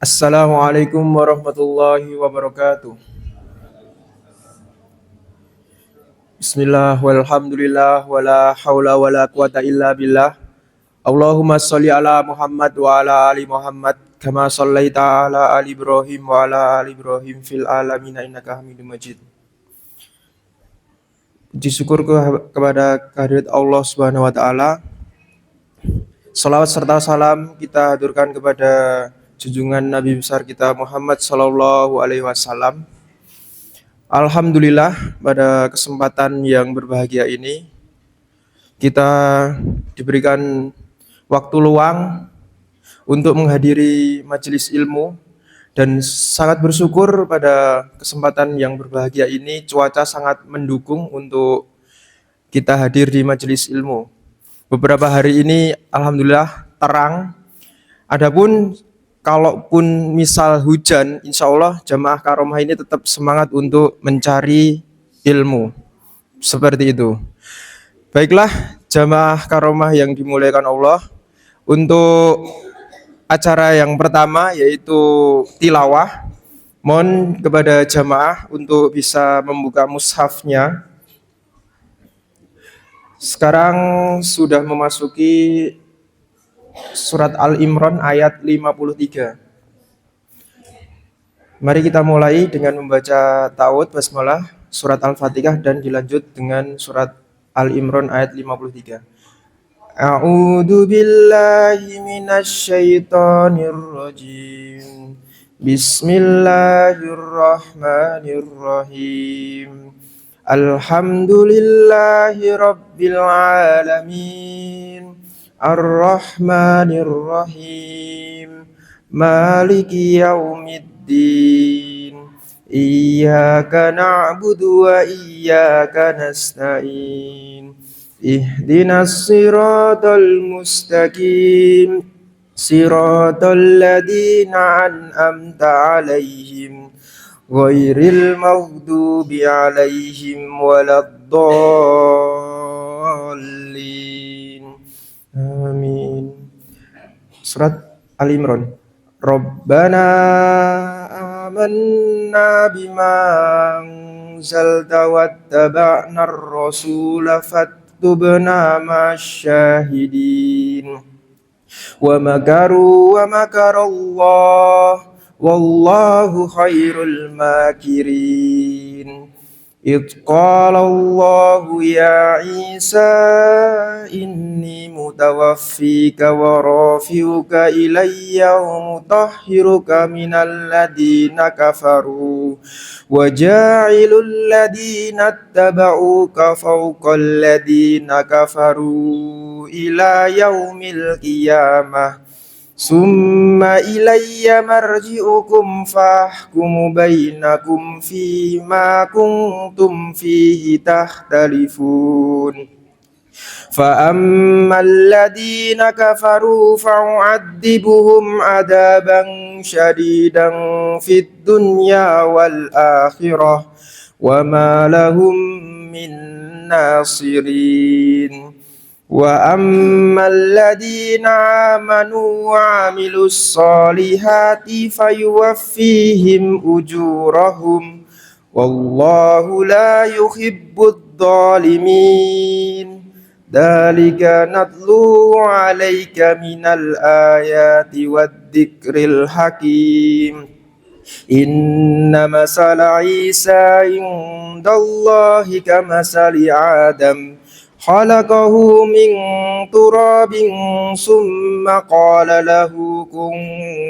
Assalamualaikum warahmatullahi wabarakatuh. Bismillah walhamdulillah wala haula wala quwata illa billah. Allahumma sholli ala Muhammad wa ala ali Muhammad kama shallaita ala ali Ibrahim wa ala ali Ibrahim fil alamin innaka Hamidum Majid. Puji syukur kepada kehadirat Allah Subhanahu wa taala. Salawat serta salam kita haturkan kepada junjungan Nabi besar kita Muhammad sallallahu alaihi wasallam. Alhamdulillah pada kesempatan yang berbahagia ini kita diberikan waktu luang untuk menghadiri majelis ilmu dan sangat bersyukur pada kesempatan yang berbahagia ini cuaca sangat mendukung untuk kita hadir di majelis ilmu. Beberapa hari ini alhamdulillah terang. Adapun kalaupun misal hujan, insya Allah jamaah karomah ini tetap semangat untuk mencari ilmu. Seperti itu. Baiklah jamaah karomah yang dimuliakan Allah, untuk acara yang pertama yaitu tilawah. Mohon kepada jamaah untuk bisa membuka mushafnya. Sekarang sudah memasuki surat Al-Imran ayat 53. Mari kita mulai dengan membaca ta'awudz basmalah surat Al-Fatihah dan dilanjut dengan surat Al-Imran ayat 53. A'udzu billahi minasy syaithanir rajim. Bismillahirrahmanirrahim. Alhamdulillahi rabbil alamin. Ar-Rahmanir-Rahim. Maliki yaumiddin. Iyyaka na'budu wa iyyaka nasta'in. Ihdinas siratal mustaqim. Siratal ladzina an'amta 'alaihim ghairil maghdubi 'alaihim waladdallin. Amin. Surat Al-Imran. Rabbana amanna bima anzalta wattaba'na ar-rasula faktubna masyahidin. Wa makaru wa makarallah wallahu khairul makirin. إذ قال الله يا عيسى إني متوفيك ورافعك إلي ومطهرك من الذين كفروا وجاعل الذين اتبعوك فوق الذين كفروا إلى يوم القيامة Summa ilayya marji'ukum fahkumu bainakum fima kuntum fihi takhtalifun. Fa ammal ladina kafaru fa'u'adzibuhum adaban syadidan fid dunya wal akhirah wa ma lahum min nasirin. Wa ammal ladzina amanu wa 'amilus solihati fayuwaffihim ujurahum wallahu la yuhibbud dhalimin. Dzalika natlu 'alaika minal ayati waddzikril hakim. Inna masala Isa indallahi kamasali Adam khalaqahu min turabin summa qala lahu kun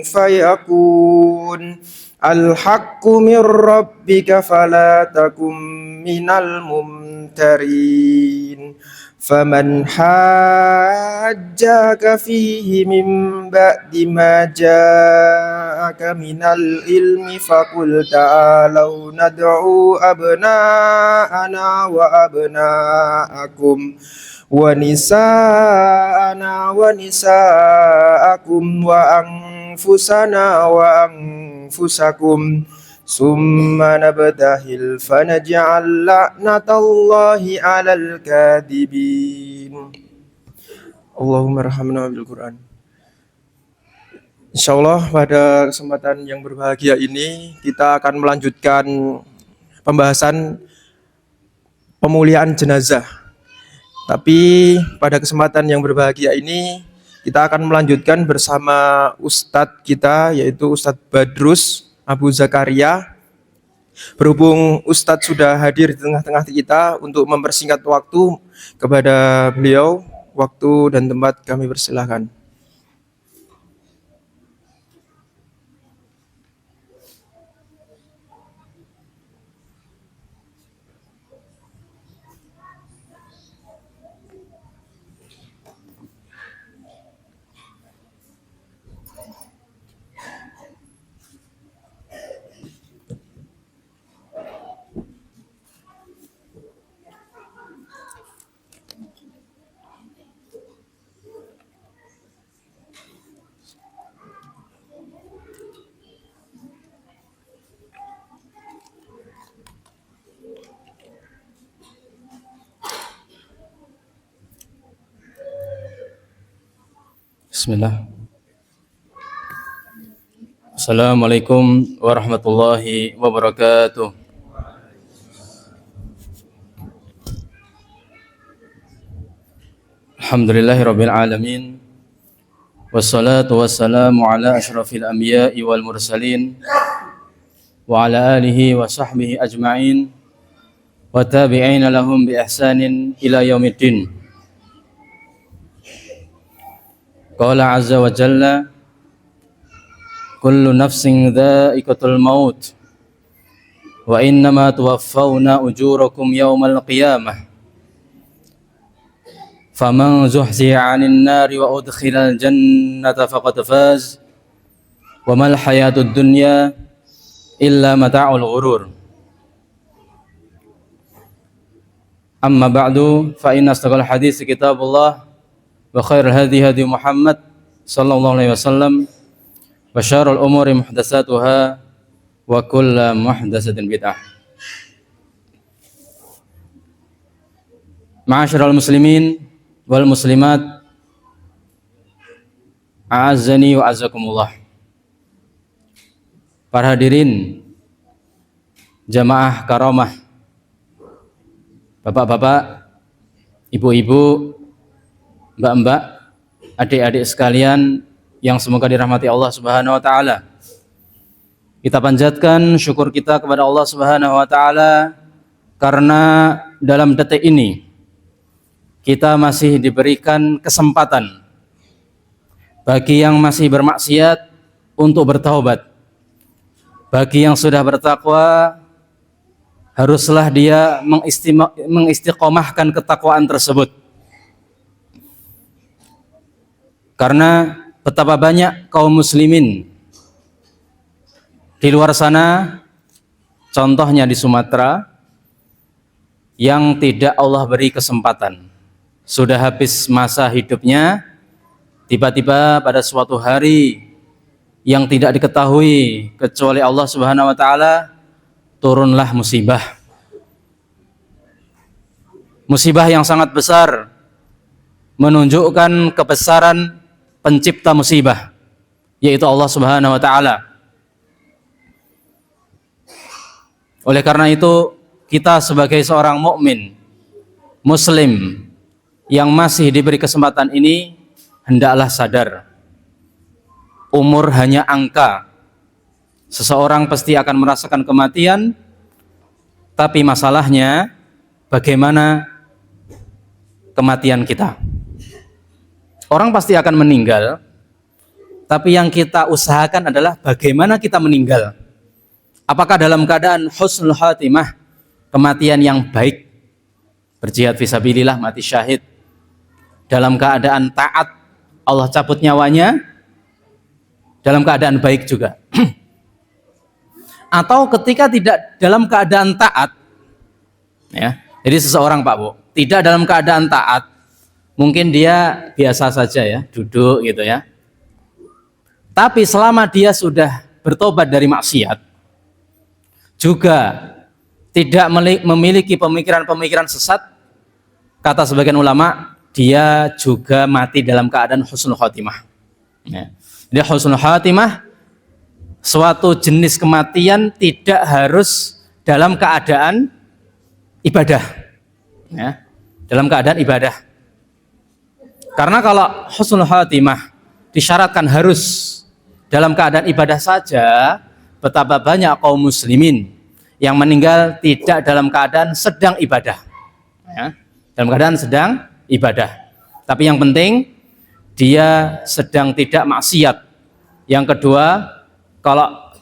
fayakun. Al-haqqu min rabbika fala takum minal mumtarin. Faman hajjaka fihi min ba'di ma ja'aka minal ilmi faqul ta'alau nad'u abna'ana wa abna'akum wa nisa'ana wa nisa'akum wa anfusana wa anfusakum summa nabtahil fanaj'al la'natallahi 'alal kadhibin. Allahumma arhamna bil Qur'an. Insya Allah pada kesempatan yang berbahagia ini kita akan melanjutkan pembahasan pemuliaan jenazah. Tapi pada kesempatan yang berbahagia ini kita akan melanjutkan bersama Ustadz kita, yaitu Ustadz Badrus Abu Zakaria. Berhubung Ustadz sudah hadir di tengah-tengah kita, untuk mempersingkat waktu kepada beliau, waktu dan tempat kami persilahkan. Bismillah. Assalamualaikum warahmatullahi wabarakatuh. Alhamdulillahirabbil alamin. Wassalatu wassalamu ala asyrafil anbiya'i wal mursalin wa ala alihi wa sahbihi ajma'in wa tabi'ina lahum bi ihsanin ila yaumiddin. Qala azza wa jalla, kullu nafsin dha'iqatul maut wa innama tuwaffawna ujurakum yawmal qiyamah faman zuhziha 'anil nari wa udkhilal jannata faqad faz wa mal hayatud dunya illa mata'ul ghurur. Amma ba'du, fa inna astaqal hadits kitabullah wa khairul hadi hadi Muhammad sallallahu alaihi wasallam wa syarrul umuri muhdatsatuha wa kullu muhdatsatin bid'ah. Ma'asyiral muslimin wal muslimat, a'azzani wa azzakumullah. Para hadirin jamaah karamah, bapak-bapak, ibu-ibu, mbak-mbak, adik-adik sekalian yang semoga dirahmati Allah Subhanahu wa taala. Kita panjatkan syukur kita kepada Allah Subhanahu wa taala karena dalam detik ini kita masih diberikan kesempatan bagi yang masih bermaksiat untuk bertaubat. Bagi yang sudah bertakwa, haruslah dia mengistiqomahkan ketakwaan tersebut. Karena betapa banyak kaum muslimin di luar sana, contohnya di Sumatera, yang tidak Allah beri kesempatan. Sudah habis masa hidupnya, tiba-tiba pada suatu hari yang tidak diketahui kecuali Allah Subhanahu wa taala, turunlah musibah. Musibah yang sangat besar, menunjukkan kebesaran pencipta musibah, yaitu Allah Subhanahu wa taala. Oleh karena itu, kita sebagai seorang mukmin muslim yang masih diberi kesempatan ini, hendaklah sadar umur hanya angka. Seseorang pasti akan merasakan kematian, tapi masalahnya bagaimana kematian kita. Orang pasti akan meninggal, tapi yang kita usahakan adalah bagaimana kita meninggal. Apakah dalam keadaan husnul khatimah, kematian yang baik, berjihad fisabilillah, mati syahid, dalam keadaan taat, Allah cabut nyawanya, dalam keadaan baik juga. Atau ketika tidak dalam keadaan taat, ya. Jadi seseorang, Pak Bu, tidak dalam keadaan taat, mungkin dia biasa saja ya, duduk gitu ya. Tapi selama dia sudah bertobat dari maksiat, juga tidak memiliki pemikiran-pemikiran sesat, kata sebagian ulama, dia juga mati dalam keadaan husnul khotimah. Ya. Jadi husnul khatimah suatu jenis kematian tidak harus dalam keadaan ibadah, ya, dalam keadaan ibadah. Karena kalau husnul khatimah disyaratkan harus dalam keadaan ibadah saja, betapa banyak kaum muslimin yang meninggal tidak dalam keadaan sedang ibadah, ya, dalam keadaan sedang ibadah. Tapi yang penting dia sedang tidak maksiat. Yang kedua, kalau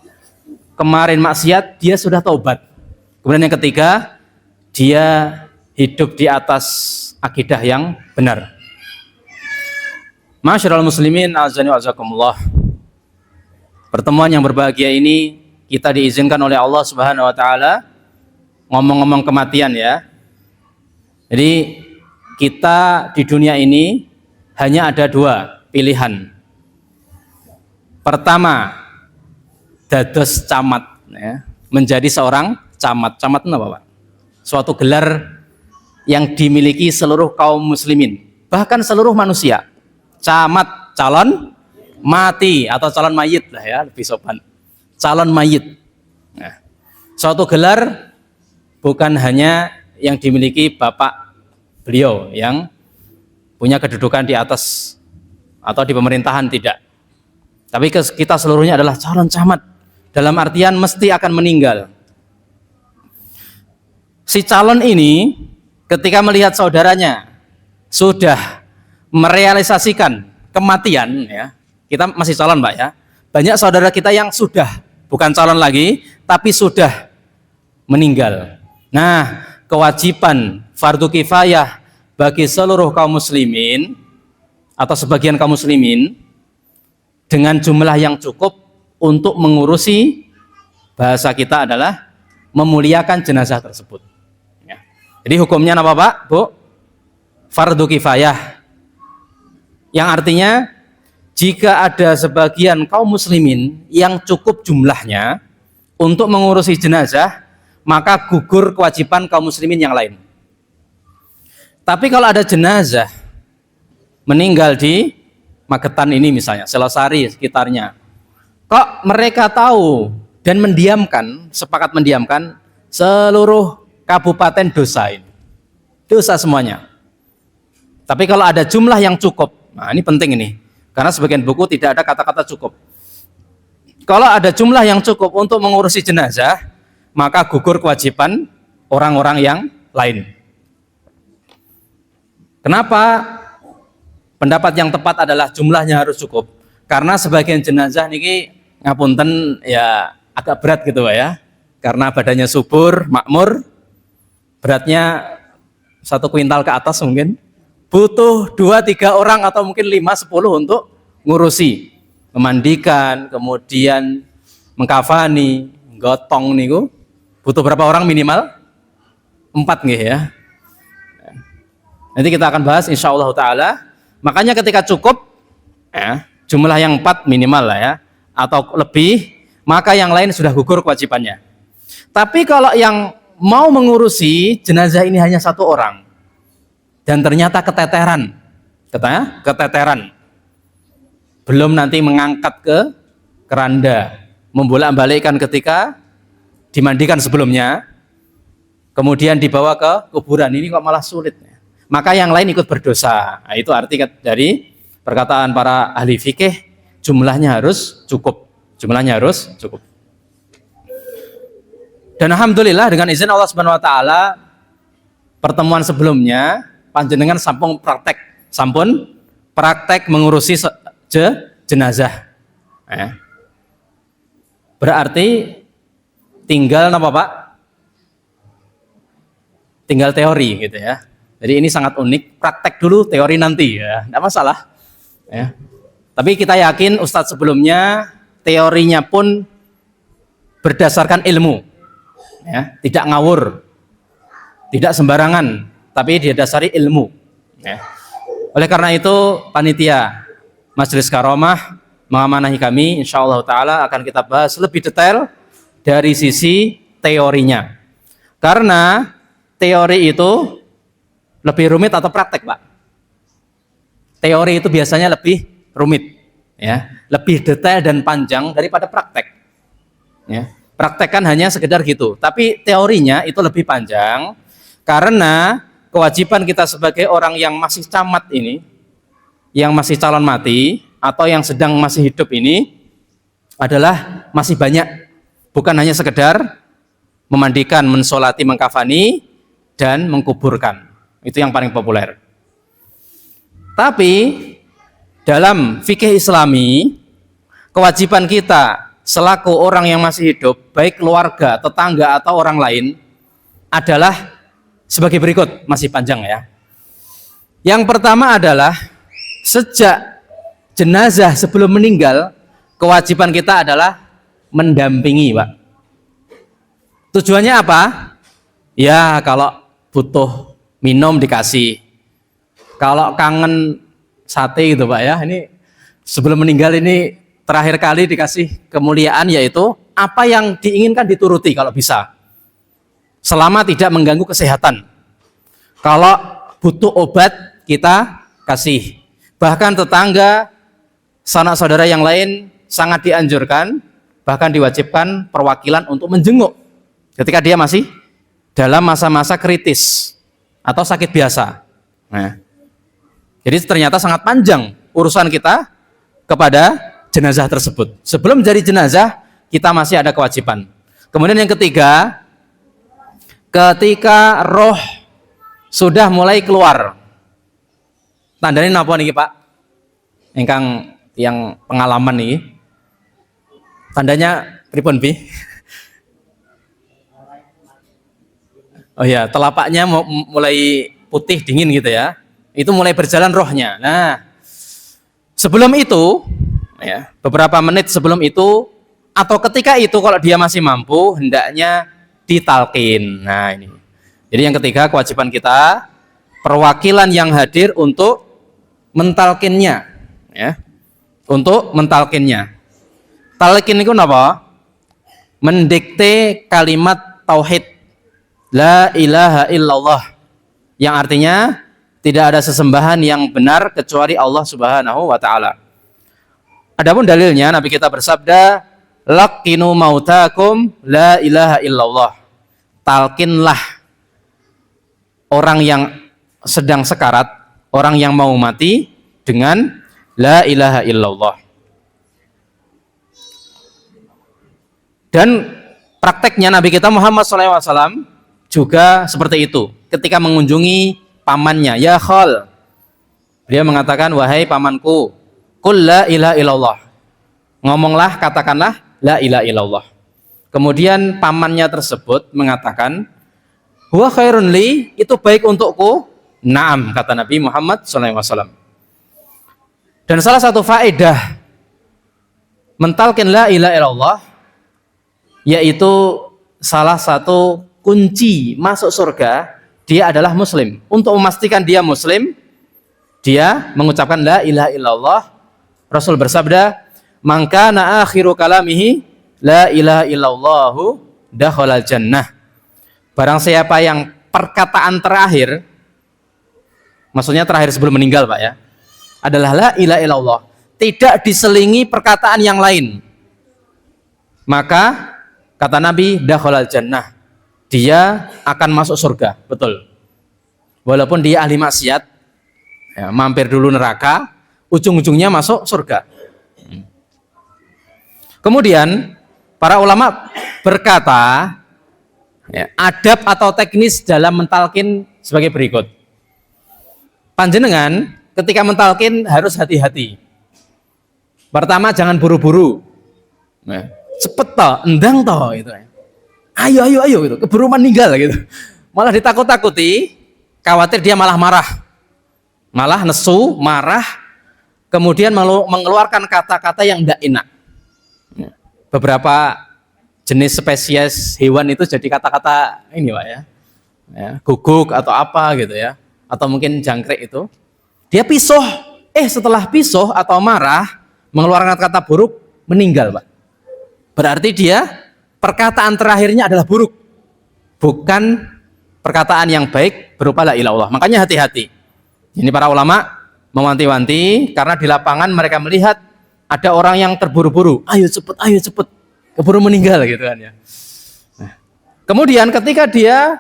kemarin maksiat, dia sudah taubat. Kemudian yang ketiga, dia hidup di atas akidah yang benar. Masyarul muslimin, azani wa azakumullah. Pertemuan yang berbahagia ini kita diizinkan oleh Allah Subhanahu wa taala ngomong-ngomong kematian, ya. Jadi kita di dunia ini hanya ada dua pilihan. Pertama, dados camat, ya, menjadi seorang camat. Camat itu apa, Pak? Suatu gelar yang dimiliki seluruh kaum muslimin, bahkan seluruh manusia. Camat, calon mati atau calon mayit lah, ya, lebih sopan. Calon mayit. Nah, suatu gelar bukan hanya yang dimiliki bapak beliau yang punya kedudukan di atas atau di pemerintahan, tidak. Tapi kita seluruhnya adalah calon camat. Dalam artian mesti akan meninggal. Si calon ini ketika melihat saudaranya sudah merealisasikan kematian, ya, kita masih calon, Mbak, ya. Banyak saudara kita yang sudah bukan calon lagi, tapi sudah meninggal. Nah, kewajiban fardu kifayah bagi seluruh kaum muslimin atau sebagian kaum muslimin dengan jumlah yang cukup untuk mengurusi, bahasa kita adalah memuliakan jenazah tersebut, ya. Jadi hukumnya apa, Pak, Bu? Fardu kifayah, yang artinya jika ada sebagian kaum muslimin yang cukup jumlahnya untuk mengurusi jenazah, maka gugur kewajiban kaum muslimin yang lain. Tapi kalau ada jenazah meninggal di Magetan ini misalnya, Selosari sekitarnya, kok mereka tahu dan mendiamkan, sepakat mendiamkan seluruh kabupaten dosa ini, dosa semuanya. Tapi kalau ada jumlah yang cukup, nah ini penting ini, karena sebagian buku tidak ada kata-kata cukup. Kalau ada jumlah yang cukup untuk mengurusi jenazah, maka gugur kewajiban orang-orang yang lain. Kenapa pendapat yang tepat adalah jumlahnya harus cukup? Karena sebagian jenazah niki ngapunten ya agak berat gitu, Pak, ya. Karena badannya subur, makmur, beratnya 1 kuintal ke atas mungkin. Butuh 2-3 orang atau mungkin 5-10 untuk ngurusi, memandikan, kemudian mengkafani, gotong niku. Butuh berapa orang minimal? 4 nggih, ya. Nanti kita akan bahas insyaallah taala. Makanya ketika cukup, ya, jumlah yang 4 minimal lah, ya, atau lebih, maka yang lain sudah gugur kewajibannya. Tapi kalau yang mau mengurusi jenazah ini hanya 1 orang dan ternyata keteteran, belum nanti mengangkat ke keranda, membolak-balikkan ketika dimandikan sebelumnya, kemudian dibawa ke kuburan, ini kok malah sulit, maka yang lain ikut berdosa. Nah, itu arti dari perkataan para ahli fikih, jumlahnya harus cukup. Jumlahnya harus cukup. Dan alhamdulillah dengan izin Allah Subhanahu wa taala, pertemuan sebelumnya panjenengan sampun praktek mengurusi jenazah. Berarti tinggal apa, Pak? Tinggal teori gitu, ya. Jadi ini sangat unik, praktek dulu, teori nanti, ya, tidak masalah, ya. Tapi kita yakin Ustadz sebelumnya teorinya pun berdasarkan ilmu, ya, tidak ngawur, tidak sembarangan, tapi dia dasari ilmu, ya. Oleh karena itu panitia Majelis Karomah mengamanahi kami, insyaallah taala akan kita bahas lebih detail dari sisi teorinya, karena teori itu lebih rumit atau praktek, Pak? Teori itu biasanya lebih rumit, ya, lebih detail dan panjang daripada praktek. Ya, praktek kan hanya sekedar gitu, tapi teorinya itu lebih panjang karena kewajiban kita sebagai orang yang masih camat ini, yang masih calon mati atau yang sedang masih hidup ini adalah masih banyak, bukan hanya sekedar memandikan, mensolati, mengkafani, dan mengkuburkan. Itu yang paling populer. Tapi dalam fikih Islami, kewajiban kita selaku orang yang masih hidup, baik keluarga, tetangga, atau orang lain, adalah sebagai berikut, masih panjang ya. Yang pertama adalah sejak jenazah sebelum meninggal, kewajiban kita adalah mendampingi, Pak. Tujuannya apa? Ya, kalau butuh minum dikasih. Kalau kangen sate gitu, Pak ya. Ini sebelum meninggal ini terakhir kali dikasih kemuliaan, yaitu apa yang diinginkan dituruti kalau bisa. Selama tidak mengganggu kesehatan. Kalau butuh obat, kita kasih. Bahkan tetangga, sanak saudara yang lain sangat dianjurkan, bahkan diwajibkan perwakilan untuk menjenguk ketika dia masih dalam masa-masa kritis atau sakit biasa. Nah, jadi ternyata sangat panjang urusan kita kepada jenazah tersebut. Sebelum jadi jenazah, kita masih ada kewajiban. Kemudian yang ketiga, ketika roh sudah mulai keluar, tandanya napa niki, Pak? Ingkang yang pengalaman nih. Tandanya pripun, Bi? Oh ya, telapaknya mulai putih dingin gitu ya. Itu mulai berjalan rohnya. Nah, sebelum itu, ya, beberapa menit sebelum itu atau ketika itu kalau dia masih mampu, hendaknya ditalkin. Nah, ini. Jadi yang ketiga, kewajiban kita perwakilan yang hadir untuk mentalkinnya, ya. Untuk mentalkinnya. Talkin itu apa? Mendikte kalimat tauhid La ilaha illallah, yang artinya tidak ada sesembahan yang benar kecuali Allah Subhanahu wa taala. Adapun dalilnya, Nabi kita bersabda, laqinu mautakum la ilaha illallah. Talkinlah orang yang sedang sekarat, orang yang mau mati dengan la ilaha illallah. Dan prakteknya Nabi kita Muhammad SAW juga seperti itu. Ketika mengunjungi pamannya, ya khal, dia mengatakan, wahai pamanku, qul la ilaha illallah. Ngomonglah, katakanlah la ilaha illallah. Kemudian pamannya tersebut mengatakan, huwa khairun li, itu baik untukku. Naam, kata Nabi Muhammad SAW. Dan salah satu faedah mentalkin la ilaha illallah, yaitu salah satu kunci masuk surga, dia adalah muslim. Untuk memastikan dia muslim, dia mengucapkan la ilaha illallah. Rasul bersabda, man kana akhiru kalamihi la ilaha illallahu dakhalal jannah. Barang siapa yang perkataan terakhir, maksudnya terakhir sebelum meninggal, Pak ya, adalah la ilaha illallah, tidak diselingi perkataan yang lain, maka kata Nabi, dakhalal jannah, dia akan masuk surga, betul. Walaupun dia ahli maksiat, ya, mampir dulu neraka, ujung-ujungnya masuk surga. Kemudian para ulama berkata, ya, adab atau teknis dalam mentalkin sebagai berikut. Panjenengan ketika mentalkin harus hati-hati. Pertama, jangan buru-buru. Nah, cepet toh, endang toh, gitu. Ayo gitu, keburu meninggal gitu. Malah ditakut-takuti, khawatir dia malah marah. Malah nesu, marah, kemudian mengeluarkan kata-kata yang tidak enak. Beberapa jenis spesies hewan itu jadi kata-kata ini, Pak ya. Guguk atau apa gitu ya. Atau mungkin jangkrik itu. Dia pisuh, setelah pisuh atau marah, mengeluarkan kata buruk, meninggal, Pak. Berarti dia perkataan terakhirnya adalah buruk, bukan perkataan yang baik berupa la ilaha illallah. Makanya hati-hati. Ini para ulama mewanti-wanti karena di lapangan mereka melihat ada orang yang terburu-buru, ayo cepet, keburu meninggal gitu kan ya. Nah, kemudian ketika dia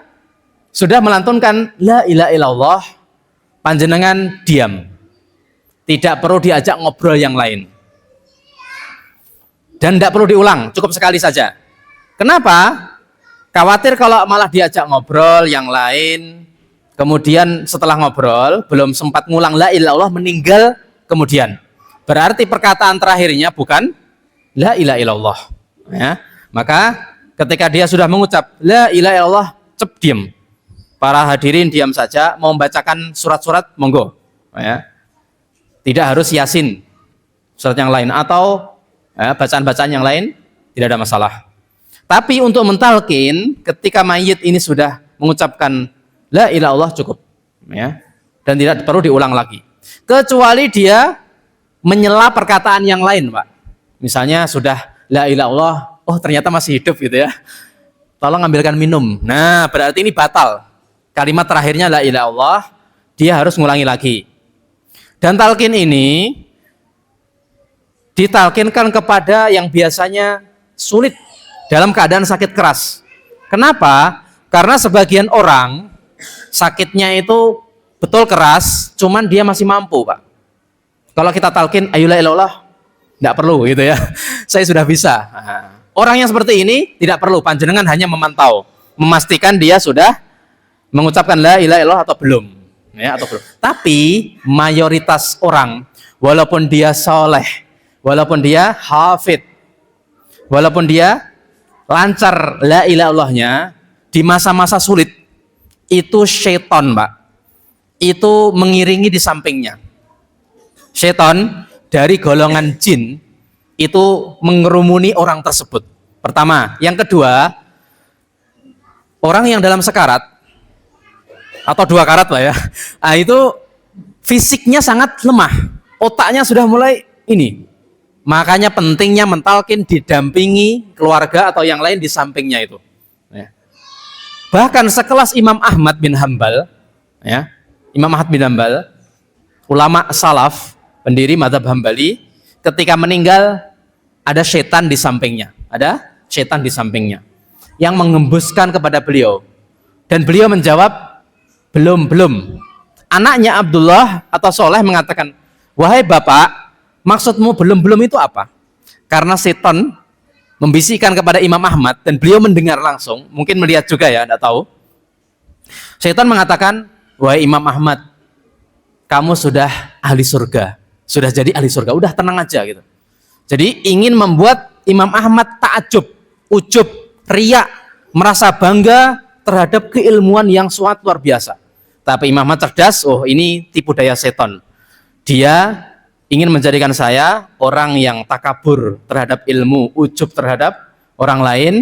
sudah melantunkan la ilaha illallah, panjenengan diam. Tidak perlu diajak ngobrol yang lain. Dan tidak perlu diulang, cukup sekali saja. Kenapa? Khawatir kalau malah diajak ngobrol yang lain, kemudian setelah ngobrol, belum sempat ngulang la ilaha illallah, meninggal kemudian. Berarti perkataan terakhirnya bukan la ilaha illallah. Ya. Maka ketika dia sudah mengucap la ilaha illallah, cep diam. Para hadirin diam saja, mau membacakan surat-surat, monggo. Ya. Tidak harus Yasin, surat yang lain, atau bacaan-bacaan yang lain, tidak ada masalah. Tapi untuk mentalkin, ketika mayit ini sudah mengucapkan la ilaha illallah cukup. Ya. Dan tidak perlu diulang lagi. Kecuali dia menyela perkataan yang lain, Pak. Misalnya sudah la ilaha illallah, oh ternyata masih hidup gitu ya. Tolong ambilkan minum. Nah, berarti ini batal. Kalimat terakhirnya la ilaha illallah, dia harus ngulangi lagi. Dan talqin ini ditalkinkan kepada yang biasanya sulit dalam keadaan sakit keras. Kenapa? Karena sebagian orang sakitnya itu betul keras, cuman dia masih mampu, Pak. Kalau kita talqin ayo la ilaha illallah, tidak perlu gitu ya. Saya sudah bisa. Nah, orang yang seperti ini tidak perlu, panjenengan hanya memantau, memastikan dia sudah mengucapkan la ilaha illallah atau belum. Ya, atau belum. Tapi mayoritas orang, walaupun dia soleh, walaupun dia hafid, walaupun dia lancar la ilaha illallahnya, di masa-masa sulit itu syaitan, Pak, itu mengiringi di sampingnya. Syaitan dari golongan jin itu mengerumuni orang tersebut. Pertama, yang kedua, orang yang dalam sekarat atau 2 karat, Pak ya. Nah, itu fisiknya sangat lemah. Otaknya sudah mulai ini. Makanya pentingnya mentalkin didampingi keluarga atau yang lain di sampingnya itu. Ya. Bahkan sekelas Imam Ahmad bin Hambal, ya, Imam Ahmad bin Hambal, ulama salaf, pendiri mazhab Hambali, ketika meninggal ada setan di sampingnya. Ada setan di sampingnya yang mengembuskan kepada beliau. Dan beliau menjawab, belum. Anaknya Abdullah atau Soleh mengatakan, wahai bapak, maksudmu belum itu apa? Karena setan membisikkan kepada Imam Ahmad dan beliau mendengar langsung, mungkin melihat juga ya, tidak tahu. Setan mengatakan, wahai Imam Ahmad, kamu sudah ahli surga, sudah jadi ahli surga, udah tenang aja gitu. Jadi ingin membuat Imam Ahmad takjub, ujub, riak, merasa bangga terhadap keilmuan yang suatu luar biasa. Tapi Imam Ahmad cerdas, oh ini tipu daya setan. Dia ingin menjadikan saya orang yang takabur terhadap ilmu, ujub terhadap orang lain,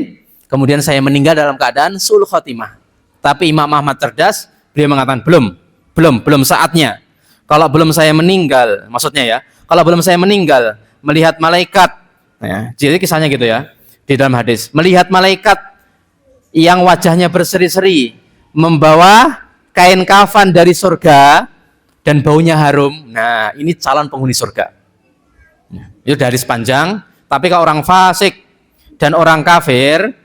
kemudian saya meninggal dalam keadaan sul khotimah. Tapi Imam Ahmad cerdas, beliau mengatakan belum saatnya. Kalau belum saya meninggal, maksudnya ya, kalau belum saya meninggal, melihat malaikat, ya, jadi kisahnya gitu ya, di dalam hadis, melihat malaikat yang wajahnya berseri-seri, membawa kain kafan dari surga, dan baunya harum, nah ini calon penghuni surga. Itu dari sepanjang. Tapi kalau orang fasik dan orang kafir,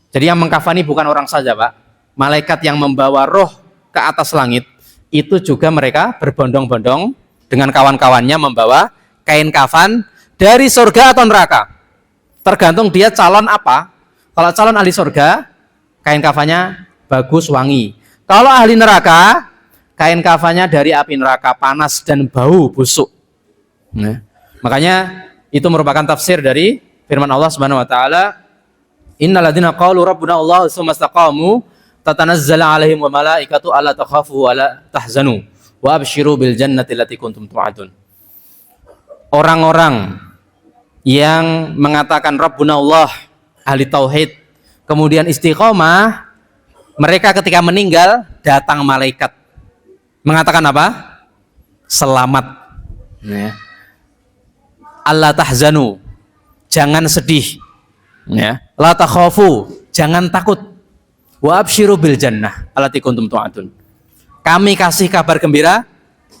jadi yang mengkafani bukan orang saja, Pak, malaikat yang membawa roh ke atas langit, itu juga mereka berbondong-bondong dengan kawan-kawannya membawa kain kafan dari surga atau neraka. Tergantung dia calon apa. Kalau calon ahli surga, kain kafannya bagus, wangi. Kalau ahli neraka, kain kafannya dari api neraka, panas dan bau busuk. Nah, makanya itu merupakan tafsir dari firman Allah Subhanahu wa taala, innal ladzina qalu rabbuna Allah tsumma istaqamu tatanazzalu alaihim wa malaikatu alla takhafu wa la tahzanu wa absyiru bil jannati allati kuntum tu'adun. Orang-orang yang mengatakan rabbuna Allah, ahli tauhid, kemudian istiqomah, mereka ketika meninggal datang malaikat mengatakan apa? Selamat, ya. Allah tahzanu, jangan sedih, ya. La takhafu, jangan takut. Wa absyiru bil jannah allati kuntum tu'adun. Kami kasih kabar gembira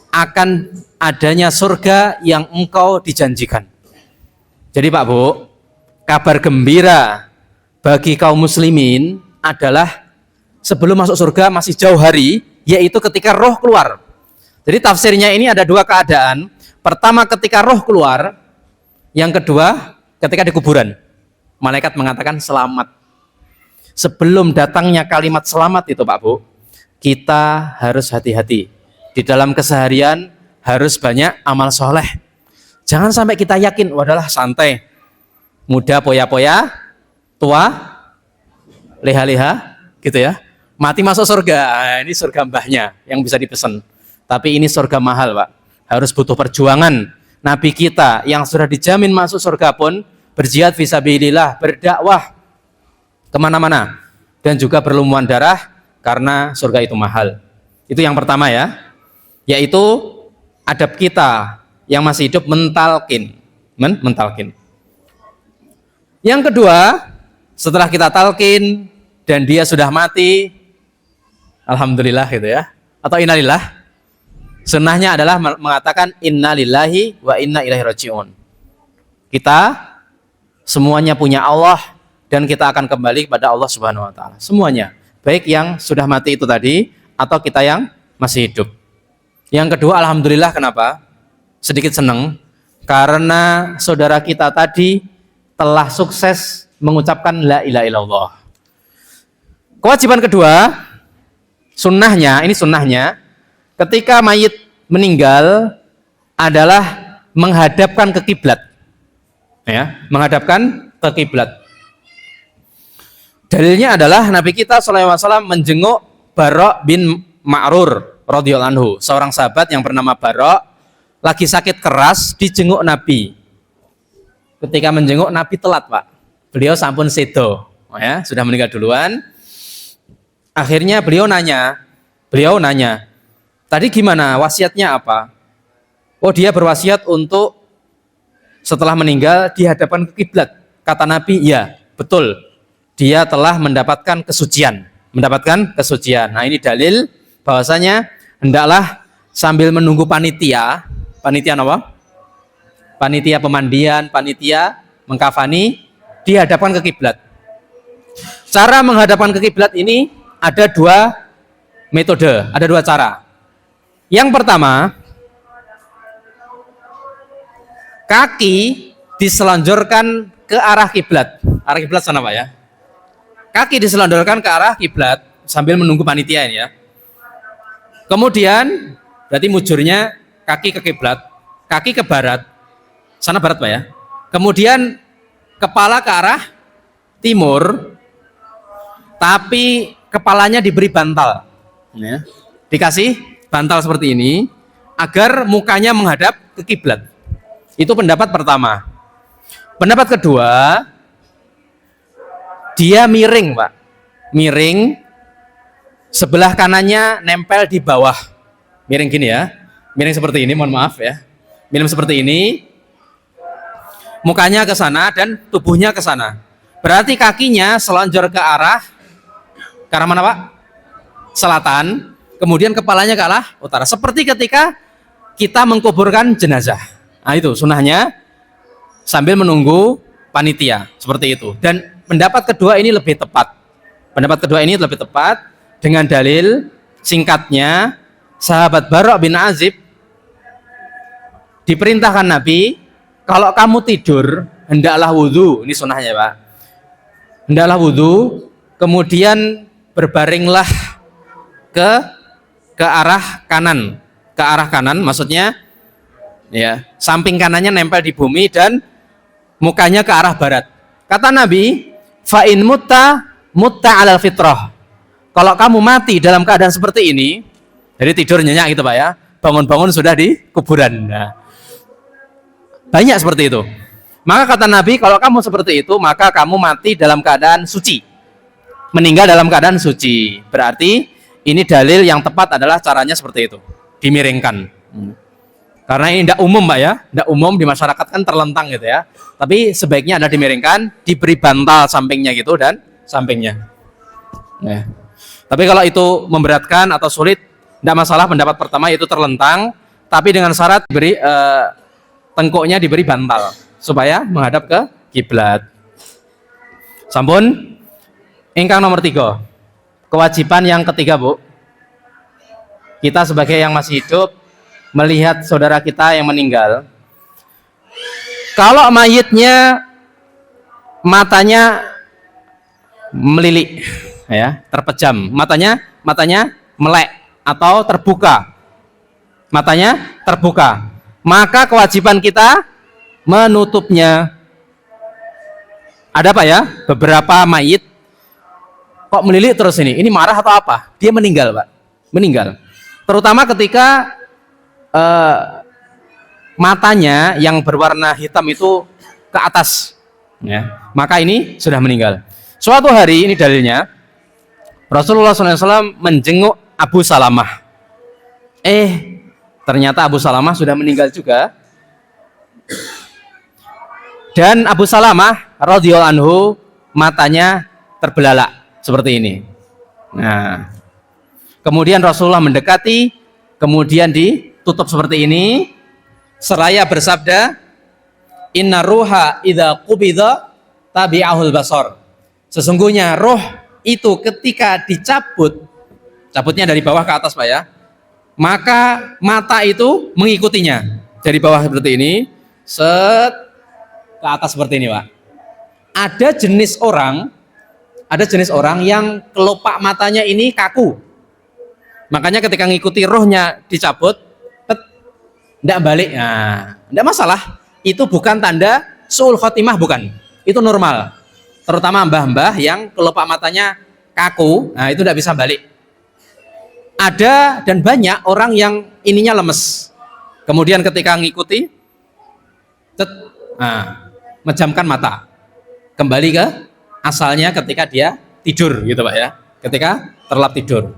akan adanya surga yang engkau dijanjikan. Jadi Pak Bu, kabar gembira bagi kaum muslimin adalah sebelum masuk surga masih jauh hari, yaitu ketika roh keluar. Jadi tafsirnya ini ada dua keadaan. Pertama ketika roh keluar, yang kedua ketika di kuburan. Malaikat mengatakan selamat. Sebelum datangnya kalimat selamat itu Pak Bu, kita harus hati-hati. Di dalam keseharian harus banyak amal soleh. Jangan sampai kita yakin, wadalah santai. Muda poya-poya, tua leha-leha, gitu ya. Mati masuk surga. Nah, ini surga mbahnya yang bisa dipesan. Tapi ini surga mahal Pak. Harus butuh perjuangan. Nabi kita yang sudah dijamin masuk surga pun berjihad fisabilillah, berdakwah kemana-mana, dan juga berlumuran darah karena surga itu mahal. Itu yang pertama ya, yaitu adab kita yang masih hidup mentalkin. Yang kedua, setelah kita talkin dan dia sudah mati, alhamdulillah gitu ya, atau innalillah, sunnahnya adalah mengatakan innalillahi wa inna ilaihi raji'un. Kita semuanya punya Allah dan kita akan kembali kepada Allah Subhanahu wa taala. Semuanya, baik yang sudah mati itu tadi atau kita yang masih hidup. Yang kedua, alhamdulillah, kenapa? Sedikit senang karena saudara kita tadi telah sukses mengucapkan la ilaha illallah. Kewajiban kedua, sunnahnya, ini sunnahnya, ketika mayit meninggal adalah menghadapkan ke kiblat. Ya, menghadapkan ke kiblat. Dalilnya adalah Nabi kita SAW menjenguk Bara' bin Ma'rur radhiyallahu anhu, seorang sahabat yang bernama Bara' lagi sakit keras dijenguk Nabi. Ketika menjenguk Nabi telat Pak. Beliau sampun sedo, ya, sudah meninggal duluan. Akhirnya beliau nanya, tadi gimana, wasiatnya apa? Oh, dia berwasiat untuk setelah meninggal dihadapkan ke kiblat. Kata Nabi, ya, betul. Dia telah mendapatkan kesucian. Nah, ini dalil bahwasanya hendaklah sambil menunggu panitia apa? Panitia pemandian, panitia mengkafani, dihadapkan ke kiblat. Cara menghadapkan ke kiblat ini ada dua metode, ada dua cara. Yang pertama, kaki diselonjorkan ke arah kiblat. Arah kiblat sana Pak ya. Kaki diselonjorkan ke arah kiblat sambil menunggu panitia ini ya. Kemudian berarti mujurnya kaki ke kiblat, kaki ke barat. Sana barat Pak ya. Kemudian kepala ke arah timur, tapi kepalanya diberi bantal. Ya. Dikasih bantal seperti ini agar mukanya menghadap ke kiblat. Itu pendapat pertama. Pendapat kedua, dia miring Pak. Miring, sebelah kanannya nempel di bawah. Miring gini ya. Miring seperti ini, mohon maaf ya. Miring seperti ini. Mukanya ke sana dan tubuhnya ke sana. Berarti kakinya selonjor ke arah mana Pak? Selatan. Kemudian kepalanya ke arah utara. Seperti ketika kita mengkuburkan jenazah. Nah itu sunnahnya sambil menunggu panitia seperti itu. Dan pendapat kedua ini lebih tepat. Dengan dalil singkatnya, sahabat Bara' bin Azib diperintahkan Nabi, kalau kamu tidur hendaklah wudhu. Ini sunnahnya Pak. Hendaklah wudhu, kemudian berbaringlah ke arah kanan. Ke arah kanan maksudnya ya, samping kanannya nempel di bumi dan mukanya ke arah barat. Kata Nabi, fa in mutta alal fitrah. Kalau kamu mati dalam keadaan seperti ini, jadi tidur nyenyak gitu Pak ya, bangun-bangun sudah di kuburan. Nah, banyak seperti itu. Maka kata Nabi, kalau kamu seperti itu, maka kamu mati dalam keadaan suci. Meninggal dalam keadaan suci. Berarti ini dalil yang tepat adalah caranya seperti itu, dimiringkan. Karena ini tidak umum Pak ya, tidak umum di masyarakat kan terlentang gitu ya. Tapi sebaiknya ada dimiringkan, diberi bantal sampingnya gitu dan sampingnya. Nah. Tapi kalau itu memberatkan atau sulit, tidak masalah. Pendapat pertama yaitu terlentang, tapi dengan syarat tengkuknya diberi bantal supaya menghadap ke kiblat. Sampun. Ingkang nomor 3. Kewajiban yang ketiga, Bu. Kita sebagai yang masih hidup melihat saudara kita yang meninggal. Kalau mayitnya matanya melilik, ya, terpejam, matanya melek atau terbuka, matanya terbuka, maka kewajiban kita menutupnya. Ada apa ya? Beberapa mayit kok melilik terus ini marah atau apa? Dia meninggal, Pak, meninggal. Terutama ketika matanya yang berwarna hitam itu ke atas, ya, maka ini sudah meninggal. Suatu hari, ini dalilnya, Rasulullah SAW menjenguk Abu Salamah. Ternyata Abu Salamah sudah meninggal juga. Dan Abu Salamah radhiyallahu anhu matanya terbelalak seperti ini. Nah, kemudian Rasulullah mendekati, kemudian ditutup seperti ini, seraya bersabda, inna ruha idza qubida tabi'ahul basar. Sesungguhnya roh itu ketika dicabut, cabutnya dari bawah ke atas, Pak, ya, maka mata itu mengikutinya. Dari bawah seperti ini, set ke atas seperti ini, Pak. Ada jenis orang yang kelopak matanya ini kaku. Makanya ketika ngikuti rohnya dicabut, tidak balik. Nah, tidak masalah. Itu bukan tanda su'ul khotimah, bukan. Itu normal. Terutama mbah-mbah yang kelopak matanya kaku, nah itu tidak bisa balik. Ada dan banyak orang yang ininya lemes. Kemudian ketika ngikuti, menjamkan mata. Kembali ke asalnya ketika dia tidur, gitu, Pak, ya. Ketika terlap tidur.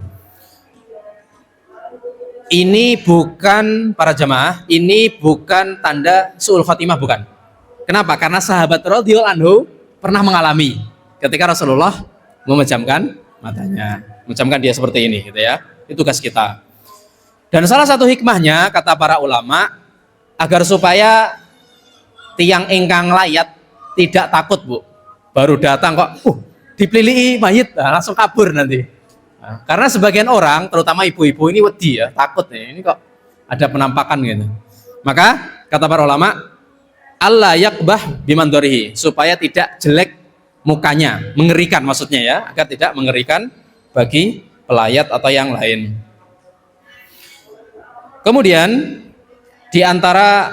Ini bukan, para jamaah, ini bukan tanda su'ul khotimah, bukan. Kenapa? Karena sahabat radhiyallahu anhu pernah mengalami ketika Rasulullah memejamkan matanya, memejamkan dia seperti ini, gitu ya. Itu tugas kita. Dan salah satu hikmahnya, kata para ulama, agar supaya tiang ingkang layat tidak takut, Bu. Baru datang kok, dipelilihi mayit, langsung kabur nanti. Karena sebagian orang, terutama ibu-ibu ini wedi, ya, takut nih, ini kok ada penampakan gitu. Maka kata para ulama, Allah yakbah bimandorihi, supaya tidak jelek mukanya, mengerikan maksudnya, ya, agar tidak mengerikan bagi pelayat atau yang lain. Kemudian di antara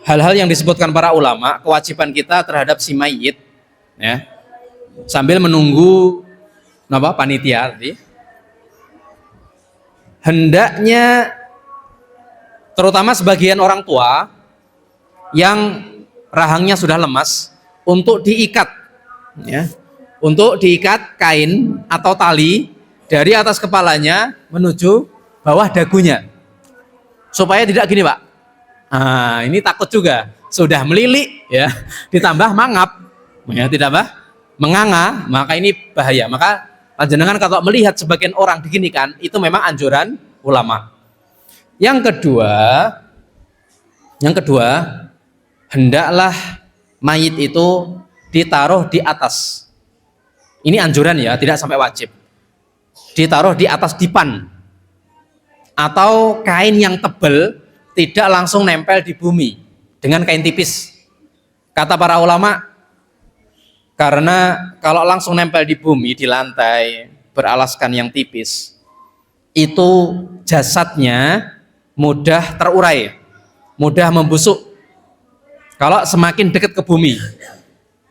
hal-hal yang disebutkan para ulama, kewajiban kita terhadap si mayit, ya, sambil menunggu panitia tadi, hendaknya terutama sebagian orang tua yang rahangnya sudah lemas untuk diikat, ya, untuk diikat kain atau tali dari atas kepalanya menuju bawah dagunya, supaya tidak gini, Pak. Ini takut juga, sudah melilik, ya, ditambah mangap, ya, ditambah menganga, maka ini bahaya. Maka panjenengan kalau melihat sebagian orang diginikan, itu memang anjuran ulama. Yang kedua, hendaklah mayit itu ditaruh di atas. Ini anjuran, ya, tidak sampai wajib. Ditaruh di atas dipan atau kain yang tebal, tidak langsung nempel di bumi dengan kain tipis. Kata para ulama, karena kalau langsung nempel di bumi, di lantai beralaskan yang tipis, itu jasadnya mudah terurai, mudah membusuk kalau semakin dekat ke bumi.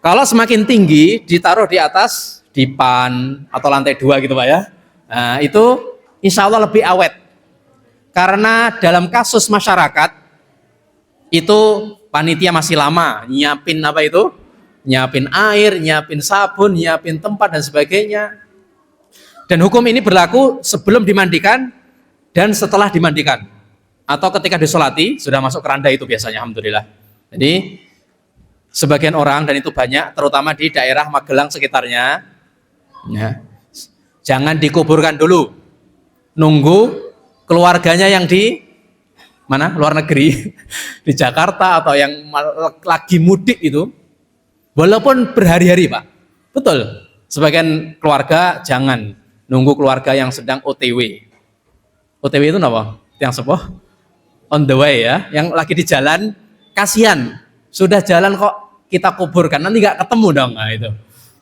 Kalau semakin tinggi, ditaruh di atas dipan atau lantai 2 gitu, Pak, ya. Nah, itu insya Allah lebih awet. Karena dalam kasus masyarakat itu panitia masih lama nyiapin nyiapin air, nyiapin sabun, nyiapin tempat dan sebagainya. Dan hukum ini berlaku sebelum dimandikan dan setelah dimandikan, atau ketika disolati sudah masuk keranda itu biasanya, alhamdulillah. Jadi sebagian orang, dan itu banyak, terutama di daerah Magelang sekitarnya, ya, jangan dikuburkan dulu, nunggu keluarganya yang mana luar negeri di Jakarta atau yang lagi mudik itu, walaupun berhari-hari Pak, betul, sebagian keluarga jangan nunggu keluarga yang sedang OTW. OTW itu apa? Yang sepuh on the way ya, yang lagi di jalan, kasihan, sudah jalan kok kita kuburkan, nanti nggak ketemu dong. Nah, itu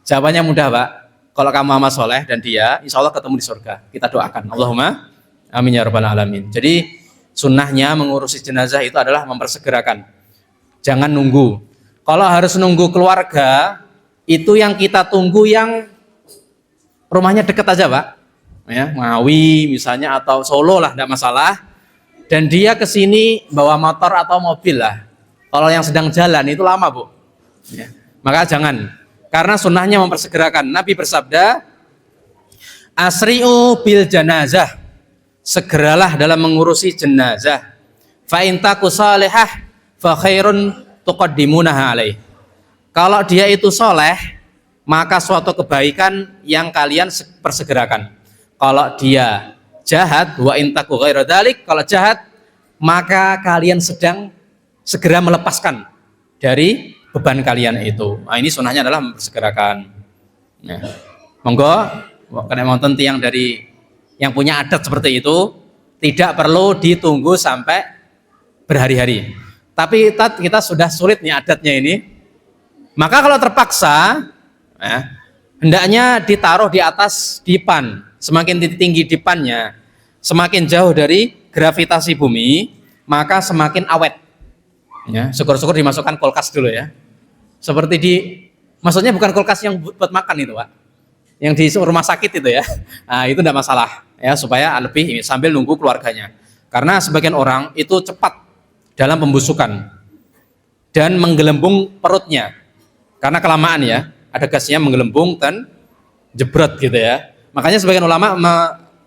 jawabannya mudah Pak, kalau kamu amal soleh dan dia, insya Allah ketemu di surga. Kita doakan, Allahumma amin ya rabbal alamin. Jadi sunnahnya mengurusi jenazah itu adalah mempersegerakan, jangan nunggu. Kalau harus nunggu keluarga, itu yang kita tunggu yang rumahnya deket aja Pak, ya, Ngawi misalnya atau Solo lah, tidak masalah. Dan dia kesini bawa motor atau mobil lah. Kalau yang sedang jalan itu lama Bu. Ya. Maka jangan, karena sunnahnya mempersegerakan. Nabi bersabda, asri'u bil janazah, segeralah dalam mengurusi jenazah. Fa in taku salihah fa khairun tuqaddimunaha alaih. Kalau dia itu soleh, maka suatu kebaikan yang kalian persegerakan. Kalau dia jahat, wa in taku ghairu dzalik, kalau jahat, maka kalian sedang segera melepaskan dari beban kalian itu. Nah, ini sunnahnya adalah mempersegerakan. Nah, monggo, kena wonten tiyang dari yang punya adat seperti itu, tidak perlu ditunggu sampai berhari-hari. Tapi kita sudah sulit nih adatnya ini. Maka kalau terpaksa, hendaknya ditaruh di atas dipan. Semakin tinggi dipannya, semakin jauh dari gravitasi bumi, maka semakin awet. Ya, syukur-syukur dimasukkan kulkas dulu ya. Seperti maksudnya bukan kulkas yang buat makan itu Pak, yang di rumah sakit itu ya. Nah, itu tidak masalah ya, supaya lebih sambil nunggu keluarganya. Karena sebagian orang itu cepat dalam pembusukan dan menggelembung perutnya. Karena kelamaan ya, ada gasnya menggelembung dan jebrot gitu ya. Makanya sebagian ulama